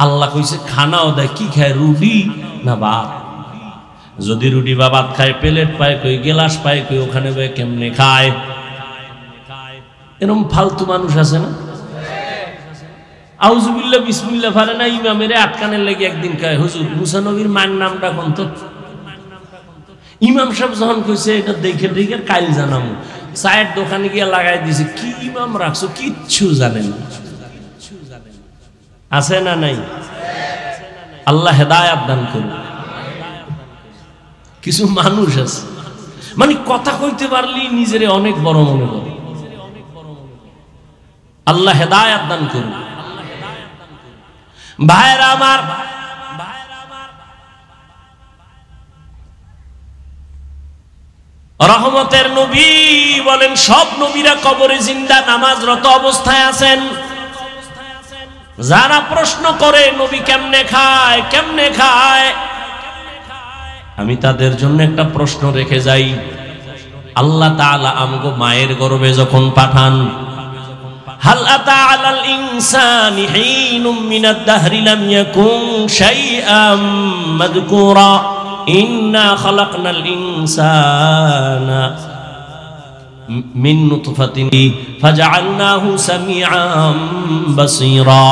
আল্লাহ কইছে খানাও দেয়, কি খায়? রুটি না ভাত? যদি রুটি বা ভাত খায়, প্লেট পায় কই, গেলাস পায় কই, ওখানে কেমনে খায়? এরকম ফালতু মানুষ আছে না? আউযুবিল্লাহ বিসমিল্লাহ পারে না, ইমামের আটকানের লেগে একদিন কয় হুজুর মুসা নবীর মায়ের নামটা কোন তো? ইমাম সাহেব যখন কইছে এটা দেখে দেখে কাইল জানাম, চায়ের দোকানে গিয়ে লাগাই দিছে। কি ইমাম রাখছো, কিচ্ছু জানেন আছে না নাই? আল্লাহ হেদায়েত দান করুন। কিছু মানুষ আছে মানে কথা কইতে পারলি নিজেরে অনেক বড় মনে করে। আল্লাহ হেদায়েত দান করুন। ভাইরা আমার, রহমতের নবী বলেন সব নবীরা কবরে জিন্দা নামাজরত অবস্থায় আছেন। যারা প্রশ্ন করে নবী কেমনে খায়, কেমনে খায়, আমি তাদের জন্য একটা প্রশ্ন রেখে যাই। আল্লাহ তাআলা আমগো মায়ের গর্ভে যখন পাঠান, হাল আতা আলাল ইনসানি হিনুম মিনাদ দাহরি লাম ইয়াকুন শাইআম মাযকুরা ইন্না খালাকনাল ইনসানা মিন নুতফাতিন ফাজআলনাহু সামিআম বাসীরা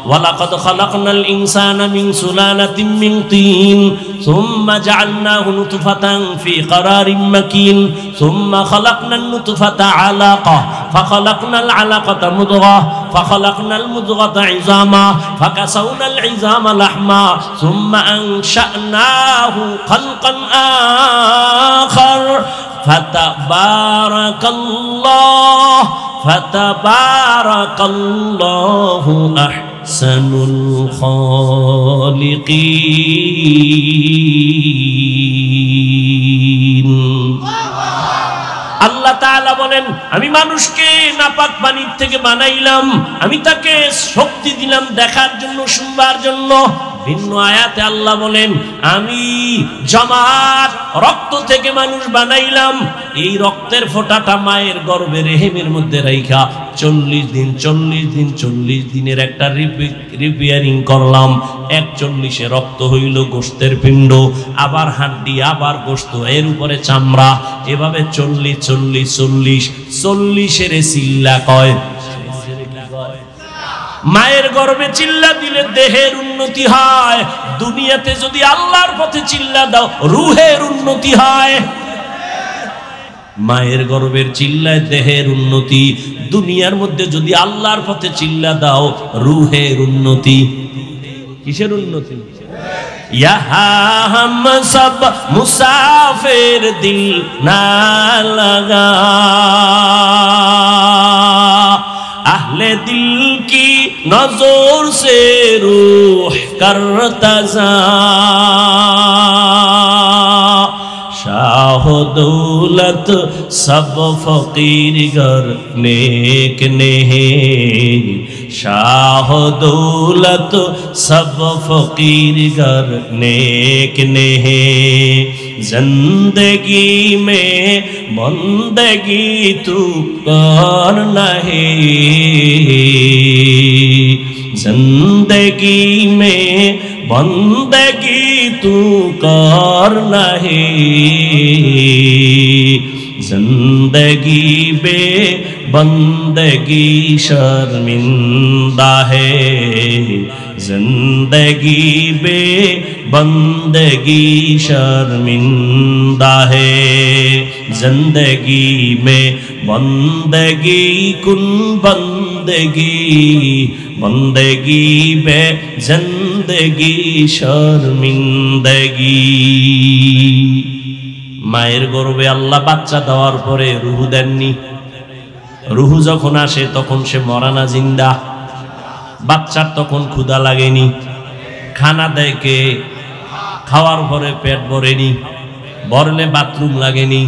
ওয়ালাকাদ খালাকনাল ইনসানা মিন সুলালাতিন মিন তিন সুম্মা জাআলনাহু নুতফাতান ফি ক্বারারিন মাকিন সুম্মা খালাকনান নুতফাতা আলাকা ফাখালাকনাল আলাকাতা মুদগা ফাখালাকনাল মুদগাতা ইযামা ফাকাসাউনাল ইযামা লাহমা সুম্মা আনশা'নাহু খালকান আখার ফাতাবারাকাল্লাহু আহসানুল খালিকিন। আল্লাহ তাআলা বলেন আমি মানুষকে নাপাক পানির থেকে বানাইলাম, আমি তাকে শক্তি দিলাম দেখার জন্য, শুনবার জন্য। ভিন্ন আয়াতে আল্লাহ বলেন আমি জমাট রক্ত থেকে মানুষ বানাইলাম, এই রক্তের ফোঁটাটা মায়ের গর্ভে রেহেমের মধ্যে রাইখা 40 দিনের একটা রিপেয়ারিং করলাম। 41 রক্ত হইল গোশতের পিণ্ড, আবার হাড্ডি, আবার গোশত, এর উপরে চামড়া, এভাবে 40 চিল্লা কয়। মায়ের গর্ভে চিল্লা দিলে দেহের উন্নতি হয়, দুনিয়াতে যদি আল্লাহর পথে চিল্লা দাও রুহের উন্নতি হয়। মায়ের গর্ভের চিল্লায় দেহের উন্নতি, দুনিয়ার মধ্যে যদি আল্লাহর পথে চিল্লা দাও রুহের উন্নতি। কিসের উন্নতি? यहाँ हम सब मुसाफिर दिल ना लगा, अहले दिल की नजर से रूह करता जा, शाह दौलत सब फकीर घर नेक नहीं, शाह दौलत सब फकीर घर नेक नहीं, जिंदगी में बंदगी तू कर नहीं, जिंदगी में बंदगी तू कर नहीं, जिंदगी बे बंदगी शर्मिंदा है, जिंदगी बे बंदगी शर्मिंदा है, जिंदगी में बंदगी कुन बंदगी, बंदगी बे जिंदगी शर्मिंदगी। মায়ের গর্ভে আল্লাহ বাচ্চা দেওয়ার পরে রুহু দেননি। রুহু যখন আসে তখন সে মরা না জিন্দা? বাচ্চার তখন ক্ষুধা লাগেনি, খানা দেয় কে? খাওয়ার পরে পেট ভরেনি, ভরলে বাথরুম লাগেনি,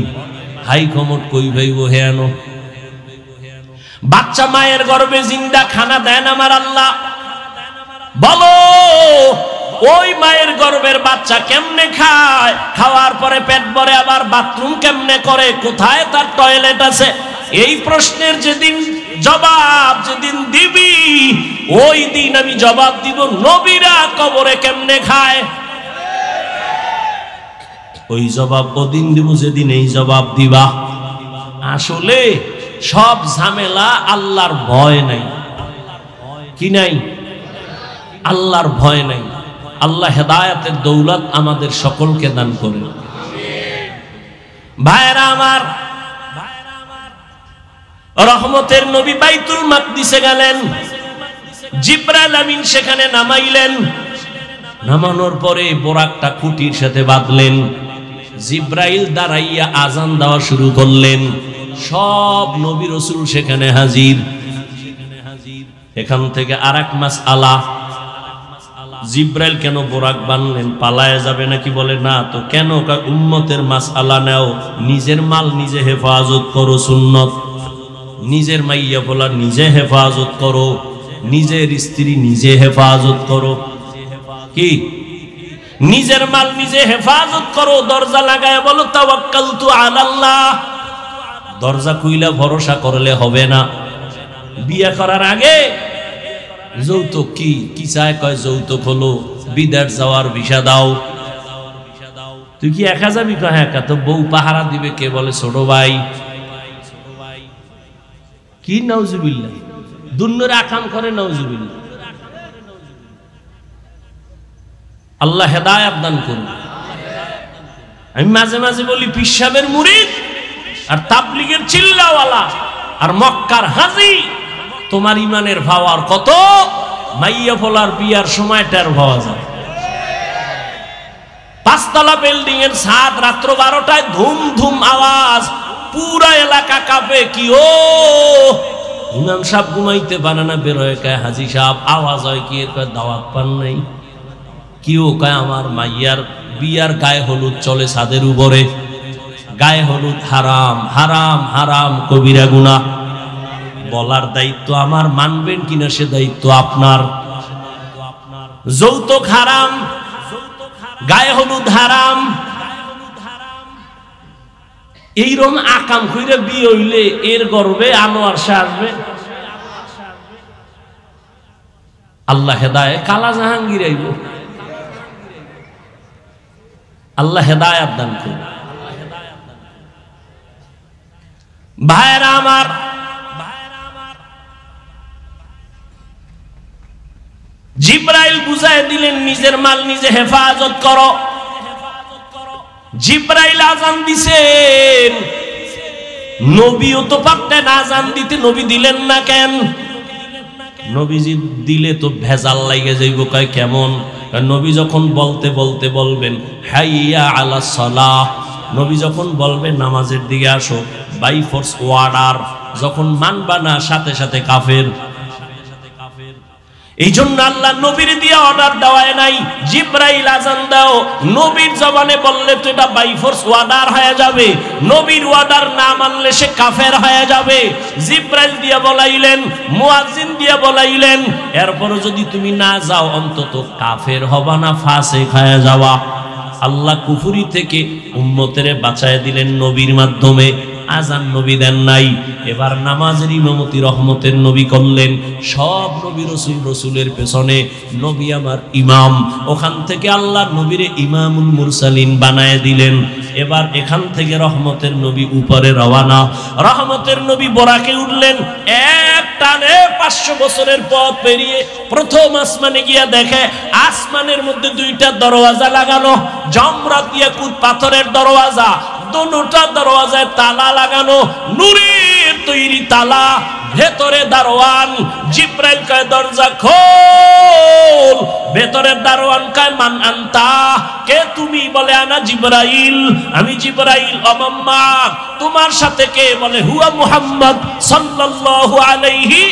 হাই কমট কই ভাইব হেয়ানো। বাচ্চা মায়ের গর্ভে জিন্দা, খানা দেন আমার আল্লাহ। বলো ওই মায়ের গর্ভের বাচ্চা কেমনে খায়? খাওয়ার পরে পেট ভরে আবার বাথরুম কেমনে করে? কোথায় তার টয়লেট আছে? এই প্রশ্নের যেদিন জবাব যেদিন দিবি, ওই দিন আমি জবাব দিব নবীরা কবরে কেমনে খায়। ওই জবাব ওদিন দিব যেদিন এই জবাব দিবা। আসলে সব ঝামেলা আল্লাহর ভয় নাই। কি নাই? আল্লাহর ভয় নাই। আল্লাহ হেদায়েতের দৌলত আমাদের সকলকে দান করেন। ভাইরা আমার, রহমতের নবী বাইতুল মাকদিসে গেলেন, জিবরাইল আমিন সেখানে নামাইলেন। নামানোর পরে বোরাকটা খুঁটির সাথে বাঁধলেন। জিবরাইল দাঁড়াইয়া আজান দেওয়া শুরু করলেন। সব নবী রাসূল সেখানে হাজির। এখান থেকে আরেক মাসআলা, জিবরাইল কেন বোরাক বানলেন? পালায়ে যাবে নাকি? বলে না তো। কেন? উম্মতের মাসআলা নাও, নিজের মাল নিজে হেফাজত করো, সুন্নত। নিজের মাইয়া পোলা নিজে হেফাজত করো, নিজের স্ত্রী নিজে হেফাজত করো। কি? নিজের মাল নিজে হেফাজত করো। দরজা লাগায় বলো তাওয়াক্কালতু আলাল্লাহ। দরজা খুইলা ভরসা করলে হবে না। বিয়ে করার আগে যৌতুক কি কি চায়? কয় যৌতুক হলো বিদেশ যাওয়ার ভিসা দাও। তুই কি একা যাবি? কয় একা। তো বউ পাহারা দিবে কে? বলে ছোট ভাই। কি নাউজুবিল্লাহ, দুন্নরে আকাম করে নাউজুবিল্লাহ। আল্লাহ হেদায়েত দান করুন। আমি মাঝে মাঝে বলি পীর সাহেবের মুরিদ আর তাবলীগের চিল্লাওয়ালা আর মক্কার হাজী, তোমার ইমানের পাওয়ার কত? মাইয়া ফলার বিয়ার সময় টের পাওয়া যায়। পাঁচতলা বিল্ডিং এর ছাদ, রাত্র 12টায় ধুম ধুম আওয়াজ, পুরা এলাকা কাঁপে। কি ও ইমাম সাহেব ঘুমাইতে পারে না, বেরোয় কয় হাজী সাহেব। আওয়াজ হয় কি? এর কয় দাওয়াত পান নাই। কি ও? কয় আমার মাইয়ার বিয়ার গায়ে হলুদ চলে ছাদের উপরে। গায়ে হলুদ হারাম, হারাম, হারাম, কবিরা গুনাহ। বলার দায়িত্ব আমার, মানবেন কিনা সে দায়িত্ব আপনার। যৌতুক হারাম, গায়ে হলুদ হারাম। এইরকম আকাম কইরা বিয়ে হইলে এর গর্বে আনোয়ার শাহ আসবে। আল্লাহ হেদায়েত, কালা জাহাঙ্গীর আইব। আল্লাহ হেদায়েত দান করুন। ভাইরা আমার, জিবরাইল বুঝায় দিলেন নিজের মাল নিজে হেফাজত করো। জিবরাইল আজান দিছেন, নবীও তো পারতেন আজান দিতে, নবী দিলেন না কেন? নবীজি দিলে তো ভেজাল লাগে যাইব। কয় কেমন? নবী যখন বলতে বলতে বলবেন হাইয়া আলা সালাহ, নবী যখন বলবেন নামাজের দিকে আসো, বাই ফোর্স ওয়ার্ডার। যখন মানবা না সাথে সাথে কাফের। এই জন্য আল্লাহ নবীর দিয়ে অর্ডার দেওয়ায় নাই, জিবরাইল আজান দাও। নবীর জবানে বললে তো এটা বাই ফোর্স ওয়ার্ডার হয়ে যাবে। নবীর ওয়ার্ডার না মানলে সে কাফের হয়ে যাবে। জিবরাইল দিয়ে বলাইলেন, মুয়াজ্জিন দিয়ে বলাইলেন, এরপর যদি তুমি না যাও অন্তত কাফের হবা না, ফাসিক হয়ে যাওয়া। আল্লাহ কুফরি থেকে উম্মতেরে বাঁচায় দিলেন নবীর মাধ্যমে। আজান নবী দেন নাই। এবার নামাজের ইমামতি রহমতের নবী করলেন। সব নবী রসুল, রসুলের পেছনে নবী আমার ইমাম। ওখান থেকে আল্লাহ নবীরে ইমামুল মুরসালিন বানায় দিলেন। এবার এখান থেকে রহমতের নবী উপরে রওয়ানা। রহমতের নবী বরাকে উঠলেন। এক টানে 500 বছরের পথ পেরিয়ে প্রথম আসমানে গিয়া দেখে আসমানের মধ্যে 2টা দরওয়াজা লাগানো, জমরাত ইয়াকুত পাথরের দরওয়াজা। দুটো দরওয়াজায় তালা লাগানো, নূরের তৈরি তালা। ভেতরে দারোয়ান। জিব্রাইল কয় দরজা খোল। ভেতরের দারোয়ান কয় মান আনতা, কে তুমি? বলে আনা জিব্রাইল, আমি জিব্রাইল। অমাম্মা, তোমার সাথে কে? বলে হুয়া মুহাম্মদ সাল্লাল্লাহু আলাইহি।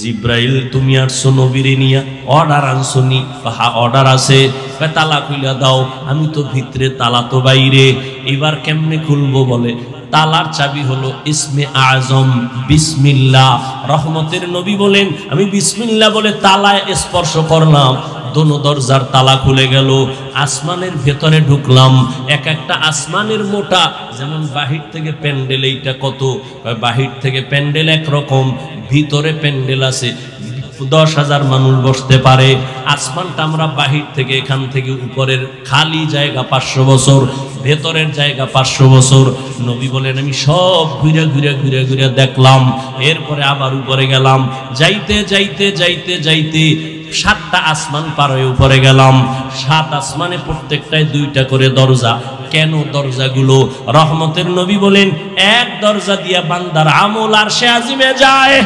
জিব্রাইল তুমি আসছো নবীরে নিয়া, অর্ডার আনছো নি? হ্যাঁ অর্ডার আছে। তালা খুইলা দাও। আমি তো ভিতরে, তালা তো বাইরে। এবার কেমনে খুলবো? বলে তালার চাবি হলো ইসমে আজম বিসমিল্লাহ। রহমতের নবী বলেন আমি বিসমিল্লাহ বলে তালায় স্পর্শ করলাম, দোনো দরজার তালা খুলে গেল। আসমানের ভেতরে ঢুকলাম। এক একটা আসমানের মোটা, যেমন বাহির থেকে প্যান্ডেল, এইটা কত, বাহির থেকে প্যান্ডেল একরকম, ভিতরে প্যান্ডেল আছে 10,000 মানুষ বসতে পারে। আসমানটা আমরা বাহির থেকে, এখান থেকে উপরের খালি জায়গা 500 বছর, ভেতরের জায়গা 500 বছর। নবী বলেন আমি সব ঘুরে ঘুরে ঘুরে ঘুরে দেখলাম। এরপরে আবার উপরে গেলাম। যাইতে যাইতে যাইতে যাইতে 7টা আসমান পার হয়ে উপরে গেলাম। 7 আসমানে প্রত্যেকটায় 2টা করে দরজা। কেন দরজাগুলো? রহমতের নবী বলেন এক দরজা দিয়া বান্দার আমল আরশে আজিমে যায়,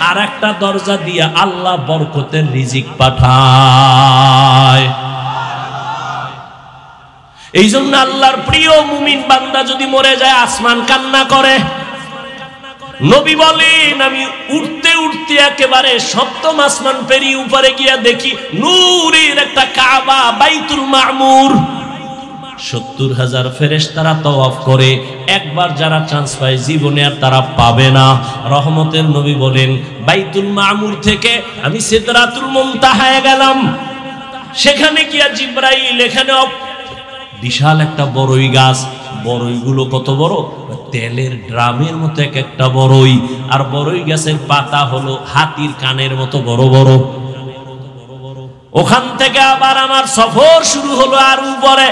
আর একটা দরজা দিয়া আল্লাহ বরকতের রিজিক পাঠায়। এই জন্য আল্লাহর প্রিয় মুমিন বান্দা যদি মরে যায় আসমান কান্না করে। নবী বলেন আমি উঠতে উঠতে একেবারে 7ম আসমান পেরিয়ে উপরে গিয়া দেখি নূরের একটা কাবা, বাইতুল মামুর। 70,000 ফেরেশতারা তওয়াফ করে। একবার যারা চান্স পায় জীবনে আর তারা পাবে না। রহমতের নবী বলেন বাইতুল মামুর থেকে আমি সিদরাতুল মুনতাহায় গেলাম। সেখানে গিয়া জিব্রাইল, এখানে বিশাল একটা বড়ই গাছ। বড়ইগুলো কত বড়? তেলের ড্রামের মতো এক একটা বড়ই। আর বড়ই গাছের পাতা হলো হাতির কানের মতো বড় বড়। ওখান থেকে আবার আমার সফর শুরু হলো আর উপরে।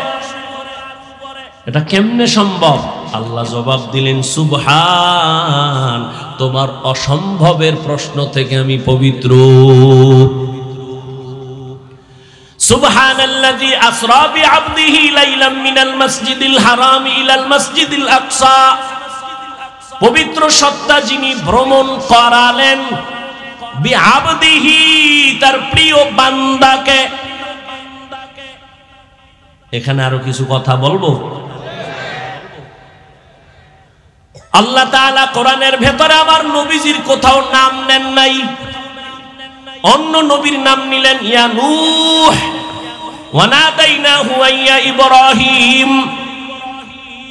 এটা কেমনে সম্ভব? আল্লাহ জবাব দিলেন সুবহান, তোমার অসম্ভবের প্রশ্ন থেকে আমি পবিত্র। সুবহানাল্লাযী আসরা বিআবদিহি লাইলাম মিনাল মাসজিদিল হারাম ইলাল মাসজিদিল আকসা। পবিত্র সত্তা যিনি ভ্রমণ করালেন বিআবদিহি, তার প্রিয় বান্দাকে। এখানে আরো কিছু কথা বলবো। আল্লাহ তাআলা কোরআনের ভেতরে আমার নবীজির কোথাও নাম নেন নাই। অন্য নবীর নাম নিলেন ইয়া নূহ ওয়া নাদাইনাহু ইয়া ইব্রাহিম।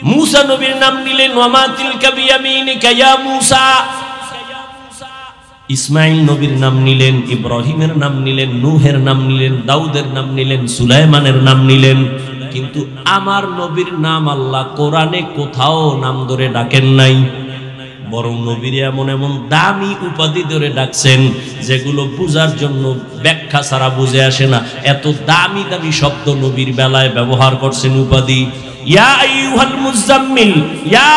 মূসা নবীর নাম নিলেন ওয়া মা তিলকা বিয়ামিনিকা ইয়া মূসা। ইসমাইল নবীর নাম নিলেন, ইব্রাহিমের নাম নিলেন, নূহের নাম নিলেন, দাউদের নাম নিলেন, সুলাইমানের নাম নিলেন। কিন্তু আমার নবীর নাম আল্লাহ কোরআনে কোথাও নাম ধরে ডাকেন নাই। বরং নবীর এমন এমন দামি উপাধি ধরে ডাকছেন যেগুলো বুঝার জন্য ব্যাখ্যা ছাড়া বুঝে আসে না। এত দামি দামি শব্দ নবীর বেলায় ব্যবহার করছেন উপাধি। ইয়া আইয়ুহাল মুজাম্মিল, ইয়া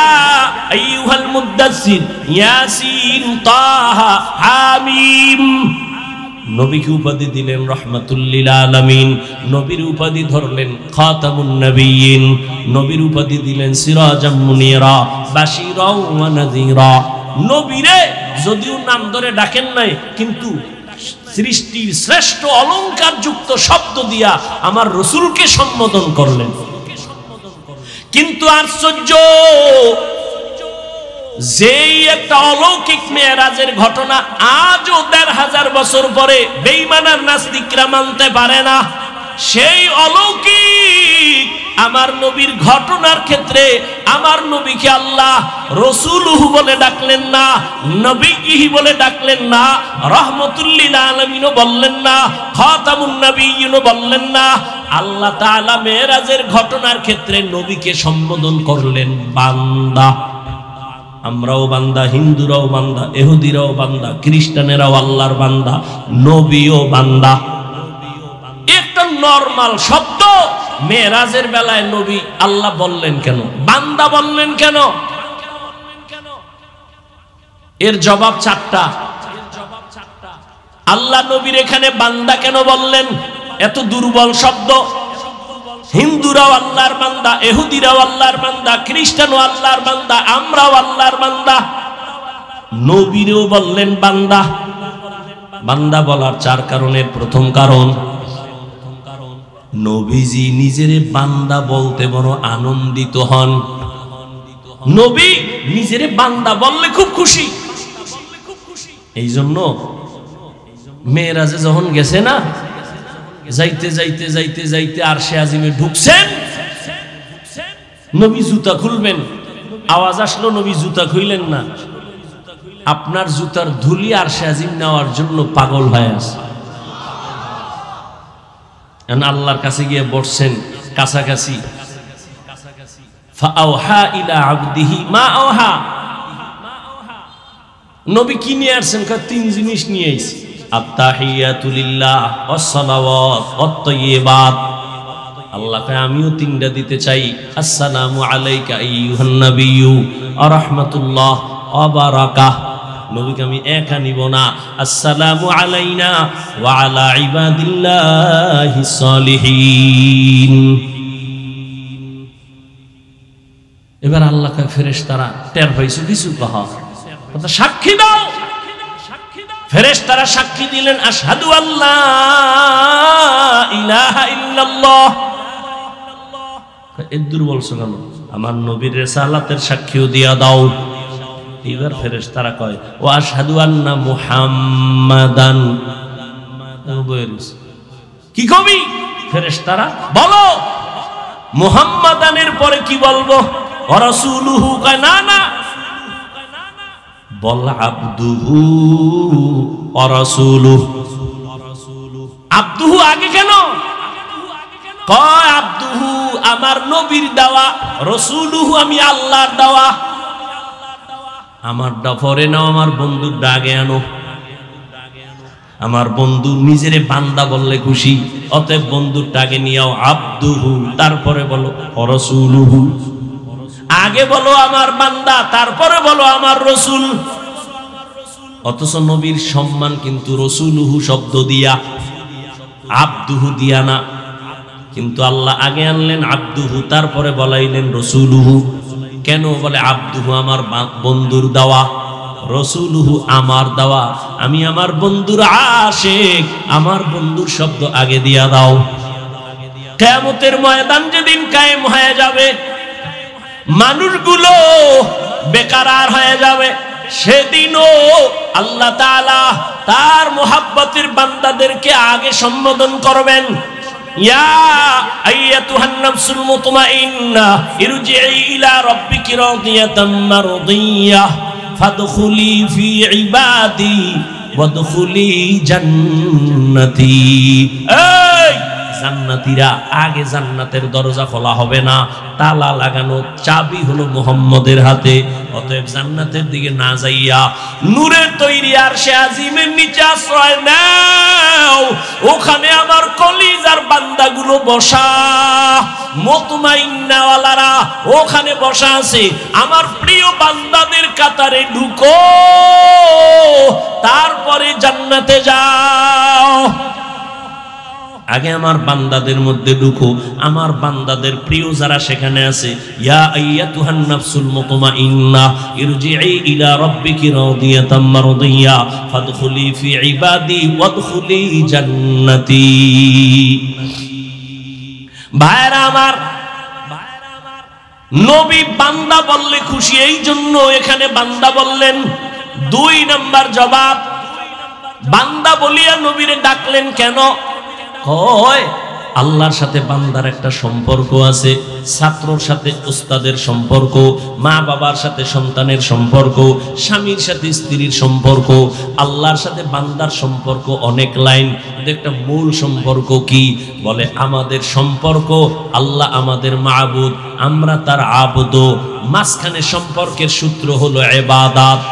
আইয়ুহাল মুদ্দাসসির, ইয়াসিন, তাহা, হামিম। নবীকে উপাধি দিলেন রাহমাতুল লিল আলামিন। নবীর উপাধি ধরলেন খাতামুন নবিয়্যিন। নবীর উপাধি দিলেন সিরাজাম মুনিরা, বাশীরা ওয়া নাযীরা। নবীরে যদিও নাম ধরে ডাকেন নাই, কিন্তু সৃষ্টির শ্রেষ্ঠ অলংকার যুক্ত শব্দ দিয়া আমার রাসূলকে সম্বোধন করলেন। কিন্তু আশ্চর্য, যেই একটা অলৌকিক মেরাজের ঘটনা আজও ১৫০০ বছর পরে বেঈমান আর নাস্তিকরা মানতে পারে না। সেই অলৌকিক আমার নবীর ঘটনার ক্ষেত্রে আমার নবীকে আল্লাহ রাসূলুহু বলে ডাকলেন না, নবীহি বলে ডাকলেন না, রাহমাতুল লিল আলামিনও বললেন না, খাতামুন নবিয়্যিনও বললেন না। আল্লাহ তাআলা মেরাজের ঘটনার ক্ষেত্রে নবীকে সম্বোধন করলেন বান্দা। আমরাও বান্দা, হিন্দুরাও বান্দা, ইহুদিরাও বান্দা, খ্রিস্টানেরাও আল্লাহর বান্দা, নবীও বান্দা। একটা নরমাল শব্দ। মেরাজের বেলায় নবী আল্লাহ বললেন কেন, বান্দা বললেন কেন? এর জবাব 4টা। আল্লাহ নবীর এখানে বান্দা কেন বললেন? এত দুর্বল শব্দ। হিন্দুরাও আল্লাহর বান্দা, ইহুদিরাও আল্লাহর বান্দা, খ্রিস্টানও আল্লাহর বান্দা, আমরাও আল্লাহর বান্দা। নবীরেও বললেন বান্দা। বান্দা বলার চার কারণের প্রথম কারণ, নবীজি নিজেরে বান্দা বলতে বড় আনন্দিত হন। নবী নিজেরে বান্দা বললে খুব খুশি। এই জন্য মেয়েরাজে যখন গেছে না, যাইতে যাইতে যাইতে যাইতে আরশে আজিমে ঢুকছেন, নবী জুতা খুলবেন, আওয়াজ আসলো, নবী জুতা খুইলেন না। আপনার জুতার ধুলি আরশে আজিম নেওয়ার জন্য পাগল হয়ে আছে। আল্লাহর কাছে গিয়ে বসছেন কাছাকাছি। ফাআওহা ইলা আবদিহি মা আওহা। নবী কি নিয়ে আসছেন? তিন জিনিস নিয়ে আইছি, আত-তাহিয়াতু লিল্লাহ ওয়াস-সালাওয়াত ওয়াত-তাইয়্যিবাত। আল্লাহকে আমিও তিনটা দিতে চাই। আসসালামু আলাইকা আইয়ুহান নাবিয়্যু ওয়া রাহমাতুল্লাহ ওয়া বারাকাতুহু। নবীকে আমি একা নিব না, আসসালামু আলাইনা ওয়া আলা ইবাদিল্লাহিস সালিহিন। এবার আল্লাহ কয় ফেরেশতারা, টের পাইছো কিছু কহা, কথা সাক্ষী দাও। ফেরেশতারা সাক্ষী দিলেন, আশহাদু আল্লা ইলাহা ইল্লাল্লাহ। এদুর বলছো কেন? আমার নবীর রিসালাতের সাক্ষীও দিয়া দাও। এবার ফেরেশতারা কয় ও আশহাদু আন্না মুহাম্মাদান। কি কবি? ফেরেশতারা বলো মুহাম্মাদানের পরে কি বলবো? ওয়া রাসূলুহু। কয় না না, বল আবদুহু ওয়া রাসূলুহু। আবদুহু আগে কেন? কয় আবদুহু আমার নবীর দেওয়া, রাসূলুহু আমি আল্লাহর দেওয়া। আমার পরে নাও, আমার বন্ধুর ডাকে আনো। আমার বন্ধু নিজেরে বান্দা বললে খুশি, অতএব বন্ধুর ডাকে নিয়াও আবদুহু, তারপরে বলো রাসূলুহু। আগে বলো আমার বান্দা, তারপরে বলো আমার রসুল। অথচ নবীর সম্মান কিন্তু রাসূলুহু শব্দ দিয়া, আবদুহু দিয়া না। কিন্তু আল্লাহ আগে আনলেন আবদুহু, তারপরে বলাইলেন রাসূলুহু। কেন? বলে আবদুহু আমার বন্ধুর দেওয়া, রাসূলুহু আমার দেওয়া। আমি আমার বন্ধুর আশিক, আমার বন্ধুর শব্দ আগে দিয়া দাও। কিয়ামতের ময়দান যেদিন কায়েম হয়ে যাবে, মানুষগুলো বেকারার হয়ে যাবে, সেদিনও আল্লাহ তাআলা তার মুহাব্বতের বান্দাদেরকে আগে সম্বোধন করবেন। ইয়া আইয়াতুহান নাফসুল মুতমাইন্নাহ ইরজিই ইলা রাব্বিকি রাদিয়াতাম মারদিয়াহ ফাদখুলি ফি ইবাদি ওয়াদখুলি জান্নাতি। এই জান্নাতীরা, আগে জান্নাতের দরজা খোলা হবে না, তালা লাগানো, চাবি হলো মুহাম্মদের হাতে। অতএব জান্নাতের দিকে না যাইয়া নূরের তৈরি আরশে আজিমের নিচে আশ্রয় নাও। ওখানে আমার কলিজার বান্দাগুলো বসা, মুতমাইন্নাওয়ালারা ওখানে বসা আছে। আমার প্রিয় বান্দাদের কাতারে ঢুকো, তারপরে জান্নাতে যাও। আগে আমার বান্দাদের মধ্যে ঢুকো, আমার বান্দাদের প্রিয় যারা সেখানে আছে। ইয়া আইয়াতুহান নাফসুল মুতমাইন্নাহ ইরজিই ইলা রাব্বিকি রাদিয়াতাম মারদিয়া ফাদখুলি ফি ইবাদি ওয়াদখুলি জান্নাতি। ভাইরা আমার, নবী বান্দা বললে খুশি, এই জন্য এখানে বান্দা বললেন। দুই নাম্বার জবাব, বান্দা বলিয়া নবীরে ডাকলেন কেন? কয় আল্লাহর সাথে বান্দার একটা সম্পর্ক আছে, ছাত্রর সাথে উস্তাদের সম্পর্ক, মা বাবার সাথে সন্তানের সম্পর্ক, স্বামীর সাথে স্ত্রীর সম্পর্ক। আল্লাহর সাথে বান্দার সম্পর্ক অনেক লাইন, কিন্তু একটা মূল সম্পর্ক কি? বলে আমাদের সম্পর্ক, আল্লাহ আমাদের মাবুদ, আমরা তার আবদ। মাঝখানে সম্পর্কের সূত্র হলো ইবাদত।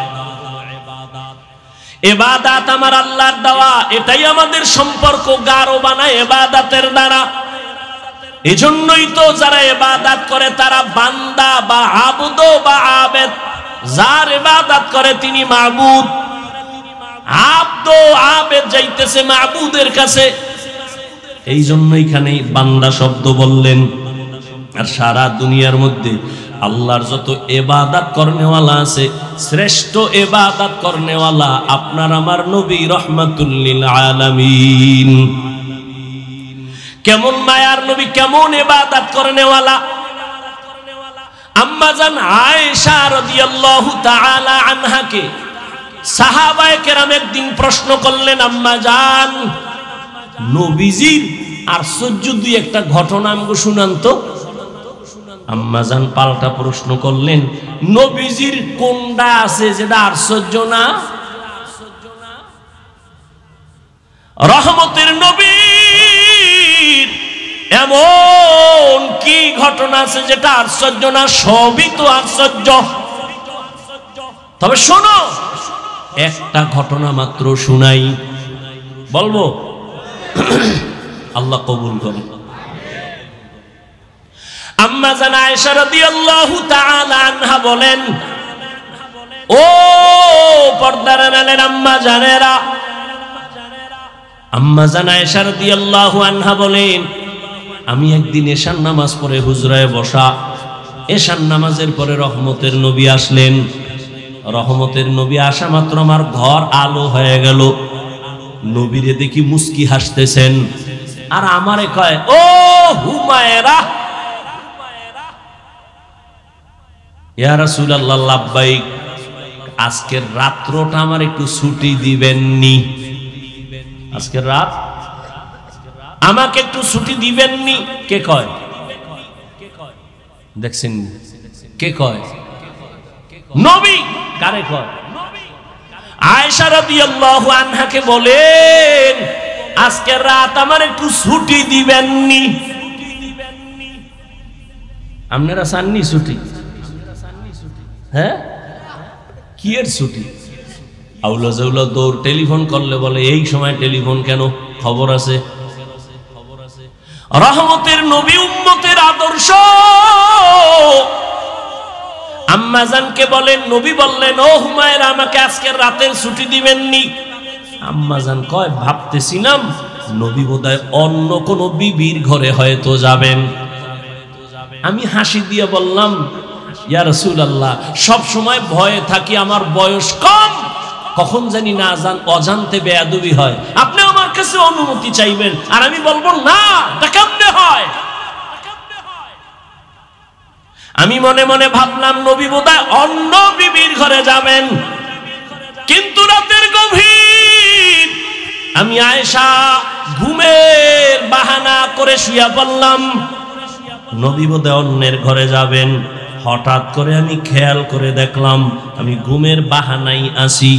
ইবাদত আমার আল্লাহর দেওয়া, এটাই আমাদের সম্পর্ক গাঢ় বানায় ইবাদতের দ্বারা। এজন্যই তো যারা ইবাদত করে তারা বান্দা বা আবদ বা আবেদ। যার ইবাদত করে তিনি মাবুদ, আবদ আবেদ যাইতেছে মাবুদের কাছে। এই জন্য এখানে বান্দা শব্দ বললেন। আর সারা দুনিয়ার মধ্যে আল্লাহর যত ইবাদত করনেওয়ালা আছে শ্রেষ্ঠ ইবাদত করনেওয়ালা আপনার আমার নবী রাহমাতুল লিল আলামিন। কেমন মায়ার নবী, কেমন ইবাদত করনেওয়ালা। আম্মা জান আয়েশা রাদিয়াল্লাহু তাআলা আনহাকে সাহাবায়ে কেরাম একদিন প্রশ্ন করলেন, আম্মা জান নবীজির আশ্চর্য দুই একটা ঘটনা আমাকে শুনান তো। আম্মা জান পাল্টা প্রশ্ন করলেন, নবীজির কোনটা আছে যেটা আশ্চর্য না? রহমতের নবীর এমন কি ঘটনা আছে যেটা আশ্চর্য না? সবই তো আশ্চর্য। তবে শোনো, একটা ঘটনা মাত্র শুনাই, বলবো? আল্লাহ কবুল করুন। আম্মা জান আয়েশা রাদিয়াল্লাহু তাআলা আনহা বলেন, ও পর্দার আড়ালের আম্মা জানেরা, আম্মা জান আয়েশা রাদিয়াল্লাহু আনহা বলেন, আমি একদিন এশার নামাজ পড়ে হুজরায় বসা, এশার নামাজের পরে রহমতের নবী আসলেন। রহমতের নবী আসা মাত্র আমার ঘর আলো হয়ে গেল। নবীরে দেখি মুস্কি হাসতেছেন, আর আমারে কয়, ও হুমায়রা। ইয়া রাসূলুল্লাহ, লাব্বাইক, আজকের রাত্রটা আমার একটু ছুটি দিবেননি? আজকের রাত আমাকে একটু ছুটি দিবেননি? কে কয়? দেখছেন কে কয়? নবী। কারে কয়? আয়েশা রাদিয়াল্লাহু আনহাকে বলেন, আজকের রাত আমার একটু ছুটি দিবেননি? আপনারা চাননি ছুটি? হ্যাঁ, কি এর ছুটি? আউলা জাউলা দৌড় টেলিফোন করলে বলে, এই সময় টেলিফোন কেন? খবর আছে। রহমতের নবী উম্মতের আদর্শ। আম্মা জানকে বলেন, নবী বললেন, ও হুমায়রা, আমাকে আজকের রাতের ছুটি দিবেননি? আম্মা জান কয়, ভাবতেছিলাম নবী বোধহয় অন্য কোন বিবির ঘরে হয়তো যাবেন। আমি হাসি দিয়ে বললাম, ইয়া রাসূলুল্লাহ, সব সময় ভয়ে থাকি, আমার বয়স কম, কখন জানি না অজান্তে বেয়াদবি হয়, আপনি আমার কাছে অনুমতি চাইবেন, আর আমি বলবো না, তা কেমনে হয়? আমি মনে মনে ভাবলাম নবী বোধহয় অন্য বিবির ঘরে যাবেন। কিন্তু রাতের গভীর, আমি আয়েশা ঘুমের বাহানা করে শুয়ে পড়লাম, নবী বোধহয় অন্যের ঘরে যাবেন। হঠাৎ করে আমি খেয়াল করে দেখলাম, আমি ঘুমের বাহানাই আসি,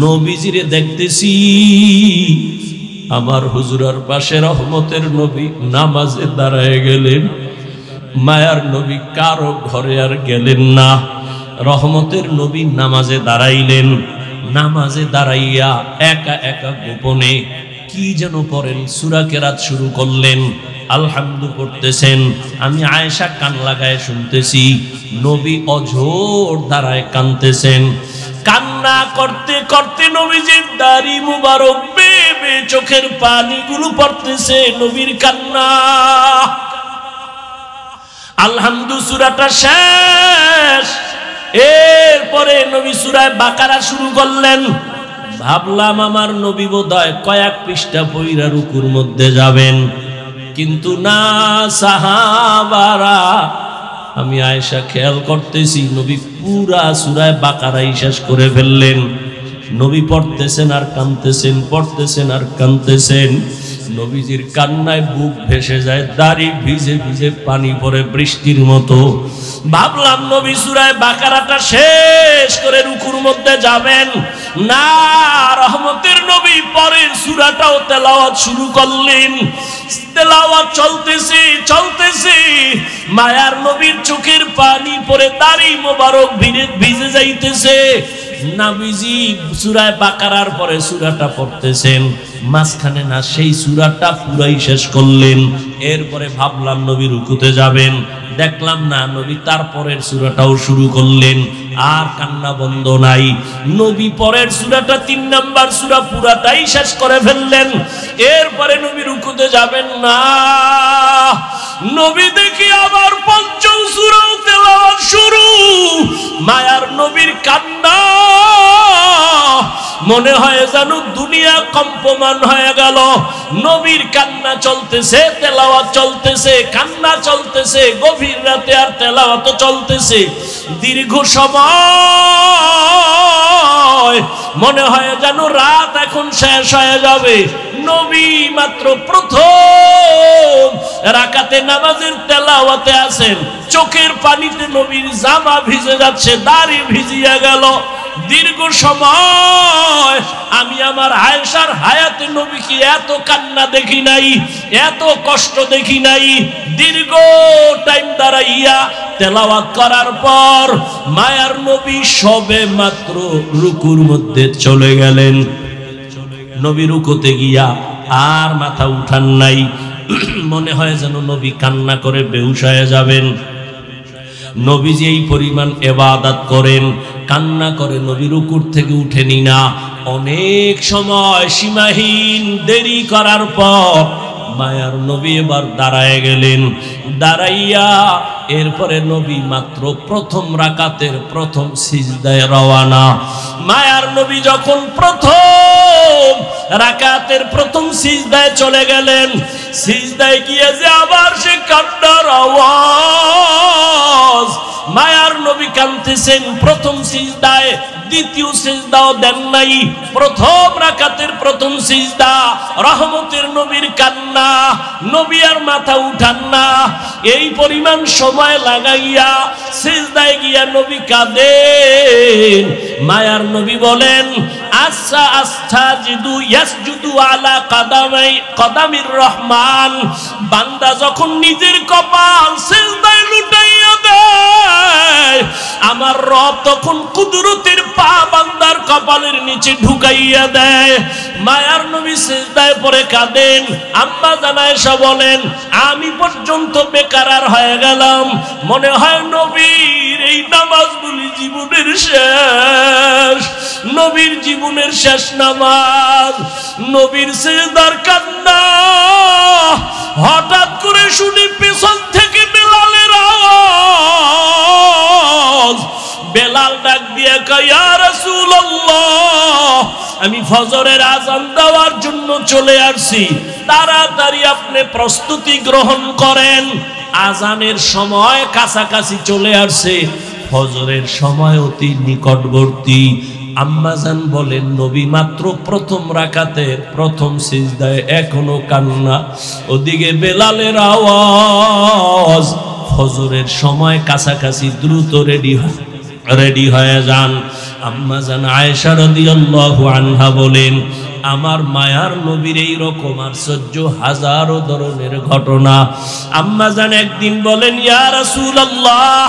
নবীজিরে দেখতেছি আমার হুজুরার পাশে রহমতের নবী নামাজে দাঁড়ায় গেলেন। মায়ার নবী কারো ঘরে আর গেলেন না, রহমতের নবী নামাজে দাঁড়াইলেন। নামাজে দাঁড়াইয়া একা একা গোপনে কি যেন পড়েন, সূরা কেরাত শুরু করলেন, আলহামদু পড়তেছেন। আমি আয়েশা কান লাগায় শুনতেছি, নবী অঝোর দাঁড়ায় কাঁদতেছেন। কান্না করতে করতে নবীজির দাড়ি মুবারক বেয়ে বেয়ে চোখের পানিগুলো পড়তেছে, নবীর কান্না। আলহামদু সূরাটা শেষ, এরপরে নবী সূরা বাকারা শুরু করলেন। ভাবলাম আমার নবী বোধহয় কয়েক পৃষ্ঠা পইরা রুকুর মধ্যে যাবেন, কিন্তু না, সাহাবারা। আমি আয়েশা খেয়াল করতেছি, নবী পুরা সূরা বাকারাই শেষ করে ফেললেন। নবী পড়তেছেন আর কাঁদতেছেন, পড়তেছেন আর কাঁদতেছেন। নবীজির কান্নায় বুক ভেসে যায়, দাড়ি ভিজে ভিজে পানি পড়ে বৃষ্টির মতো। ভাবলাম নবী সূরা বাকারাটা শেষ করে রুকুর মধ্যে যাবেন, না, রহমতের নবী পরের সূরাটাও তেলাওয়াত শুরু করলেন। তেলাওয়াত চলতেছে চলতেছে, মায়ার নবীর চোখের পানি পড়ে দাড়ি মোবারক ভিজে যাইতেছে। নবীজি সূরা বাকারার পরে সূরাটা পড়তেছেন, মাঝখানে না সেই সূরাটা পুরাই শেষ করলেন। এরপরে ভাবলাম নবী রুকুতে যাবেন, দেখলাম না, নবী তারপরের সূরাটাও শুরু করলেন। আর কান্না বন্ধ নাই। নবী পরের সূরাটা ৩ নাম্বার সূরা পুরাটাই শেষ করে ফেললেন। এরপরে নবী রুকুতে যাবেন না, নবী দেখি আবার পঞ্চম সূরা তেলাওয়াত শুরু। মায়ার নবীর কান্না, মনে হয় যেন দুনিয়া কম্পমান হয়ে গেল। নবীর কান্না চলতেছে, তেলাওয়াত চলতেছে, কান্না চলতেছে, গভীর রাতে আর তেলাওয়াত চলতেছে দীর্ঘ সময়। মনে হয় যেন রাত এখন শেষ হয়ে যাবে। নবী মাত্র প্রথম রাকাতে নামাজের তেলাওয়াতে আছেন, চোখের পানিতে নবীর জামা ভিজে যাচ্ছে, দাড়ি ভিজিয়া গেল। দীর্ঘ সময় আমি আমার আয়েশার হায়াতে নবীকে এত কান্না দেখি নাই, এত কষ্ট দেখি নাই। দীর্ঘ টাইম দাঁড়াইয়া তেলাওয়াত করার পর মায়ার নবী সবে মাত্র রুকুর মধ্যে চলে গেলেন। নবী রুকুতে গিয়া আর মাথা উঠান নাই। মনে হয় যেন নবী কান্না করে বেহুশ হয়ে যাবেন। নবীজি এই পরিমাণ ইবাদত করেন, কান্না করে নবী রুকুর থেকে উঠেনি না। অনেক সময় সীমাহীন দেরি করার পর মায়ার নবী এবার দাঁড়ায় গেলেন। দাঁড়াইয়া এরপরে নবী মাত্র প্রথম রাকাতের প্রথম সিজদায় রওয়ানা। মায়ার নবী যখন প্রথম রাকাতের প্রথম সিজদায় চলে গেলেন, সিজদায় গিয়ে যে আবার সে কান্নার আওয়াজ। মায়ার নবী কাঁদতেছেন প্রথম সিজদায়, দ্বিতীয় সিজদাও দেন নাই। প্রথম রাকাতের প্রথম সিজদা, রহমতের নবীর কান্না, নবী আর মাথা উঠান না। এই পরিমাণ সময় লাগাইয়া সিজদায় গিয়া নবী কাঁদেন। মায়ার নবী বলেন, আচ্ছা আস্তাজিদু ইয়াসজুদু আলা কদামির রহমান। বান্দা যখন নিজের কপাল সিজদায় লুটাইয়া দেয়, আমার রব তখন কুদরতের পা বান্দার কপালের নিচে ঢুকাইয়া দেয়। মায়ার নবী সিজদায় পড়ে কাঁদেন। আম্মা জান আয়েশা বলেন, আমি পর্যন্ত বেকারার হয়ে গেলাম। মনে হয় নবীর এই নামাজগুলি জীবনের শেষ, নবীর জীবনের শেষ নামাজ। নবীর সিজদার কান্না হঠাৎ করে শুনি পেছন থেকে বেলালের আওয়াজ। বেলাল ডাক দিয়ে কয়, ইয়া রাসূলুল্লাহ, আমি ফজরের আযান দেওয়ার জন্য চলে আসছি, তাড়াতাড়ি আপনি প্রস্তুতি গ্রহণ করেন। আযানের সময় কাছাকাছি চলে আসছে, ফজরের সময় অতি নিকটবর্তী। আম্মাজান বলেন, নবী মাত্র প্রথম রাকাতের প্রথম সিজদায় এখনো কান্না, ওদিকে বেলালের আওয়াজ। ফজরের সময় কাছাকাছি, দ্রুত রেডি হয়ে যান। আম্মাজান আয়েশা রাদিয়াল্লাহু আনহা বলেন, আমার মায়ার নবীর এই রকম আশ্চর্য হাজারো ধরনের ঘটনা। আম্মাজান একদিন বলেন, ইয়া রাসূলুল্লাহ,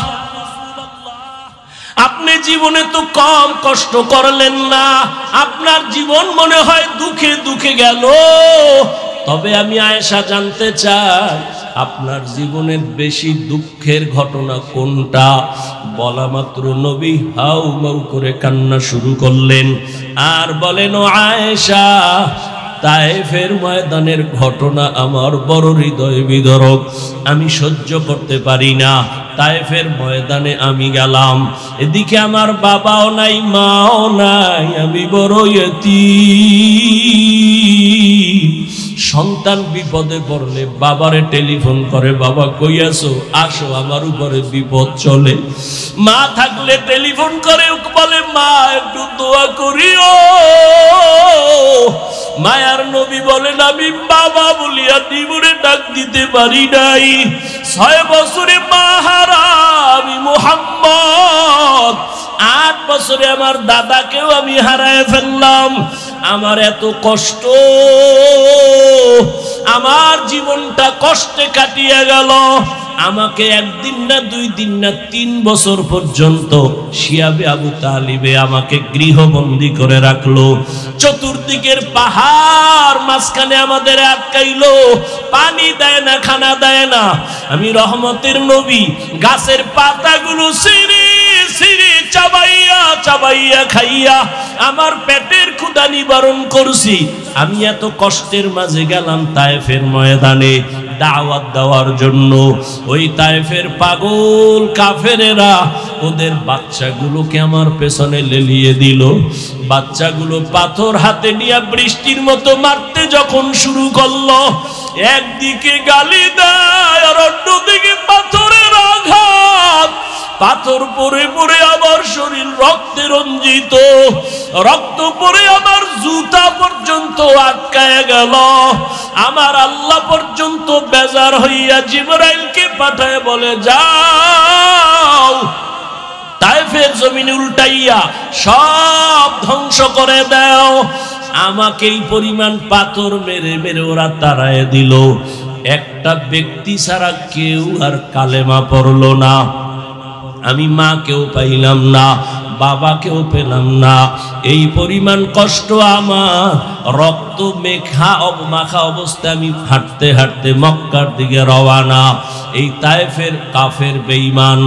আপনি জীবনে তো কম কষ্ট করলেন না, আপনার জীবন মনে হয় দুঃখে দুঃখে গেল। তবে আমি আয়েশা জানতে চাই, আপনার জীবনের বেশি দুঃখের ঘটনা কোনটা? বলা মাত্র নবী হাউ মাউ করে কান্না শুরু করলেন আর বলেন, ও আয়েশা, তায়েফের ময়দানের ঘটনা আমার বড় হৃদয় বিদারক, আমি সহ্য করতে পারি না। তায়েফের ময়দানে আমি গেলাম, এদিকে আমার বাবাও নাই, মাও নাই, আমি বড় ইয়তীম। সন্তান বিপদে পড়লে বাবারে টেলিফোন করে, বাবা কই আছো, আসো, আমার উপরে বিপদ চলে। মা থাকলে টেলিফোন করে বলে, মা একটু দোয়া করিও। মায়ার নবী বলেন, আমি বাবা বলিয়া জীবনে ডাক দিতে পারি নাই। 6 বছরে মা হারা আমি মুহাম্মদ, 8 বছরে আমার দাদাকেও আমি হারায় ফেললাম। আমার এত কষ্ট, আমার জীবনটা কষ্টে কাটিয়ে গেল। আমাকে 1 দিন না 2 দিন না 3 বছর পর্যন্ত শিয়াবে আবু তালিবে আমাকে গৃহবন্দী করে রাখলো। চতুর্দিকের পাহাড় মাঝখানে আমাদের আটকাইলো, পানি দেয় না, খানা দেয় না। আমি রহমতের নবী গাছের পাতাগুলো ছিঁড়ে ছিঁড়ে চাবাইয়া চাবাইয়া খাইয়া আমার পেটের ক্ষুধা নিবারণ করছি। আমি এত কষ্টের মাঝে গেলাম তায়েফের ময়দানে, দাওয়াত দেওয়ার জন্য। ওই তায়েফের পাগল কাফেরেরা ওদের বাচ্চাগুলোকে আমার পেছনে লেলিয়ে দিল। বাচ্চাগুলো পাথর হাতে নিয়ে বৃষ্টির মতো মারতে যখন শুরু করলো, একদিকে গালি দেয় আর অন্যদিকে পাথরের আঘাত। পাথর পরে পরে আমার শরীর রক্তে রঞ্জিত, রক্ত পরে আমার জুতা পর্যন্ত আটকায় গেল। আমার আল্লাহ পর্যন্ত বেজার হইয়া জিবরাইলকে পাঠায় বলে, যাও তায়েফের জমিন উল্টাইয়া সব ধ্বংস করে দাও। আমাকে এই পরিমাণ পাথর মেরে মেরে ওরা তাড়ায় দিল। একটা ব্যক্তি ছাড়া কেউ আর কালেমা পড়ল না। আমি মাকেও পাইলাম না, বাবাকেও পেলাম না। এই পরিমাণ কষ্ট আমার, রক্ত মাখা অবস্থায় আমি হাঁটতে হাঁটতে মক্কার দিকে রওয়ানা। এই তায়েফের কাফের বেঈমান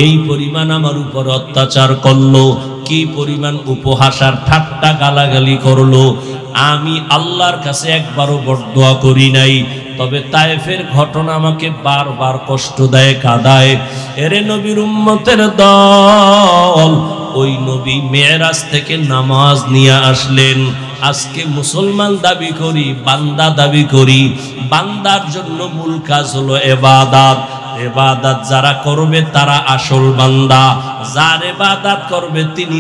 এই পরিমাণ আমার উপর অত্যাচার করলো, কি পরিমাণ উপহাস আর ঠাট্টা গালাগালি করলো। আমি আল্লাহর কাছে একবারও বরদোয়া করি নাই, তবে তায়েফের ঘটনা আমাকে বারবার কষ্ট দেয়, কাঁদায়। এরে নবীর উম্মতের দল, ওই নবী মেরাজ থেকে নামাজ নিয়ে আসলেন। আজকে মুসলমান দাবি করি, বান্দা দাবি করি। বান্দার জন্য মূল কাজ হলো ইবাদত। ইবাদত যারা করবে তারা আসল বান্দা, যার ইবাদত করবে তিনি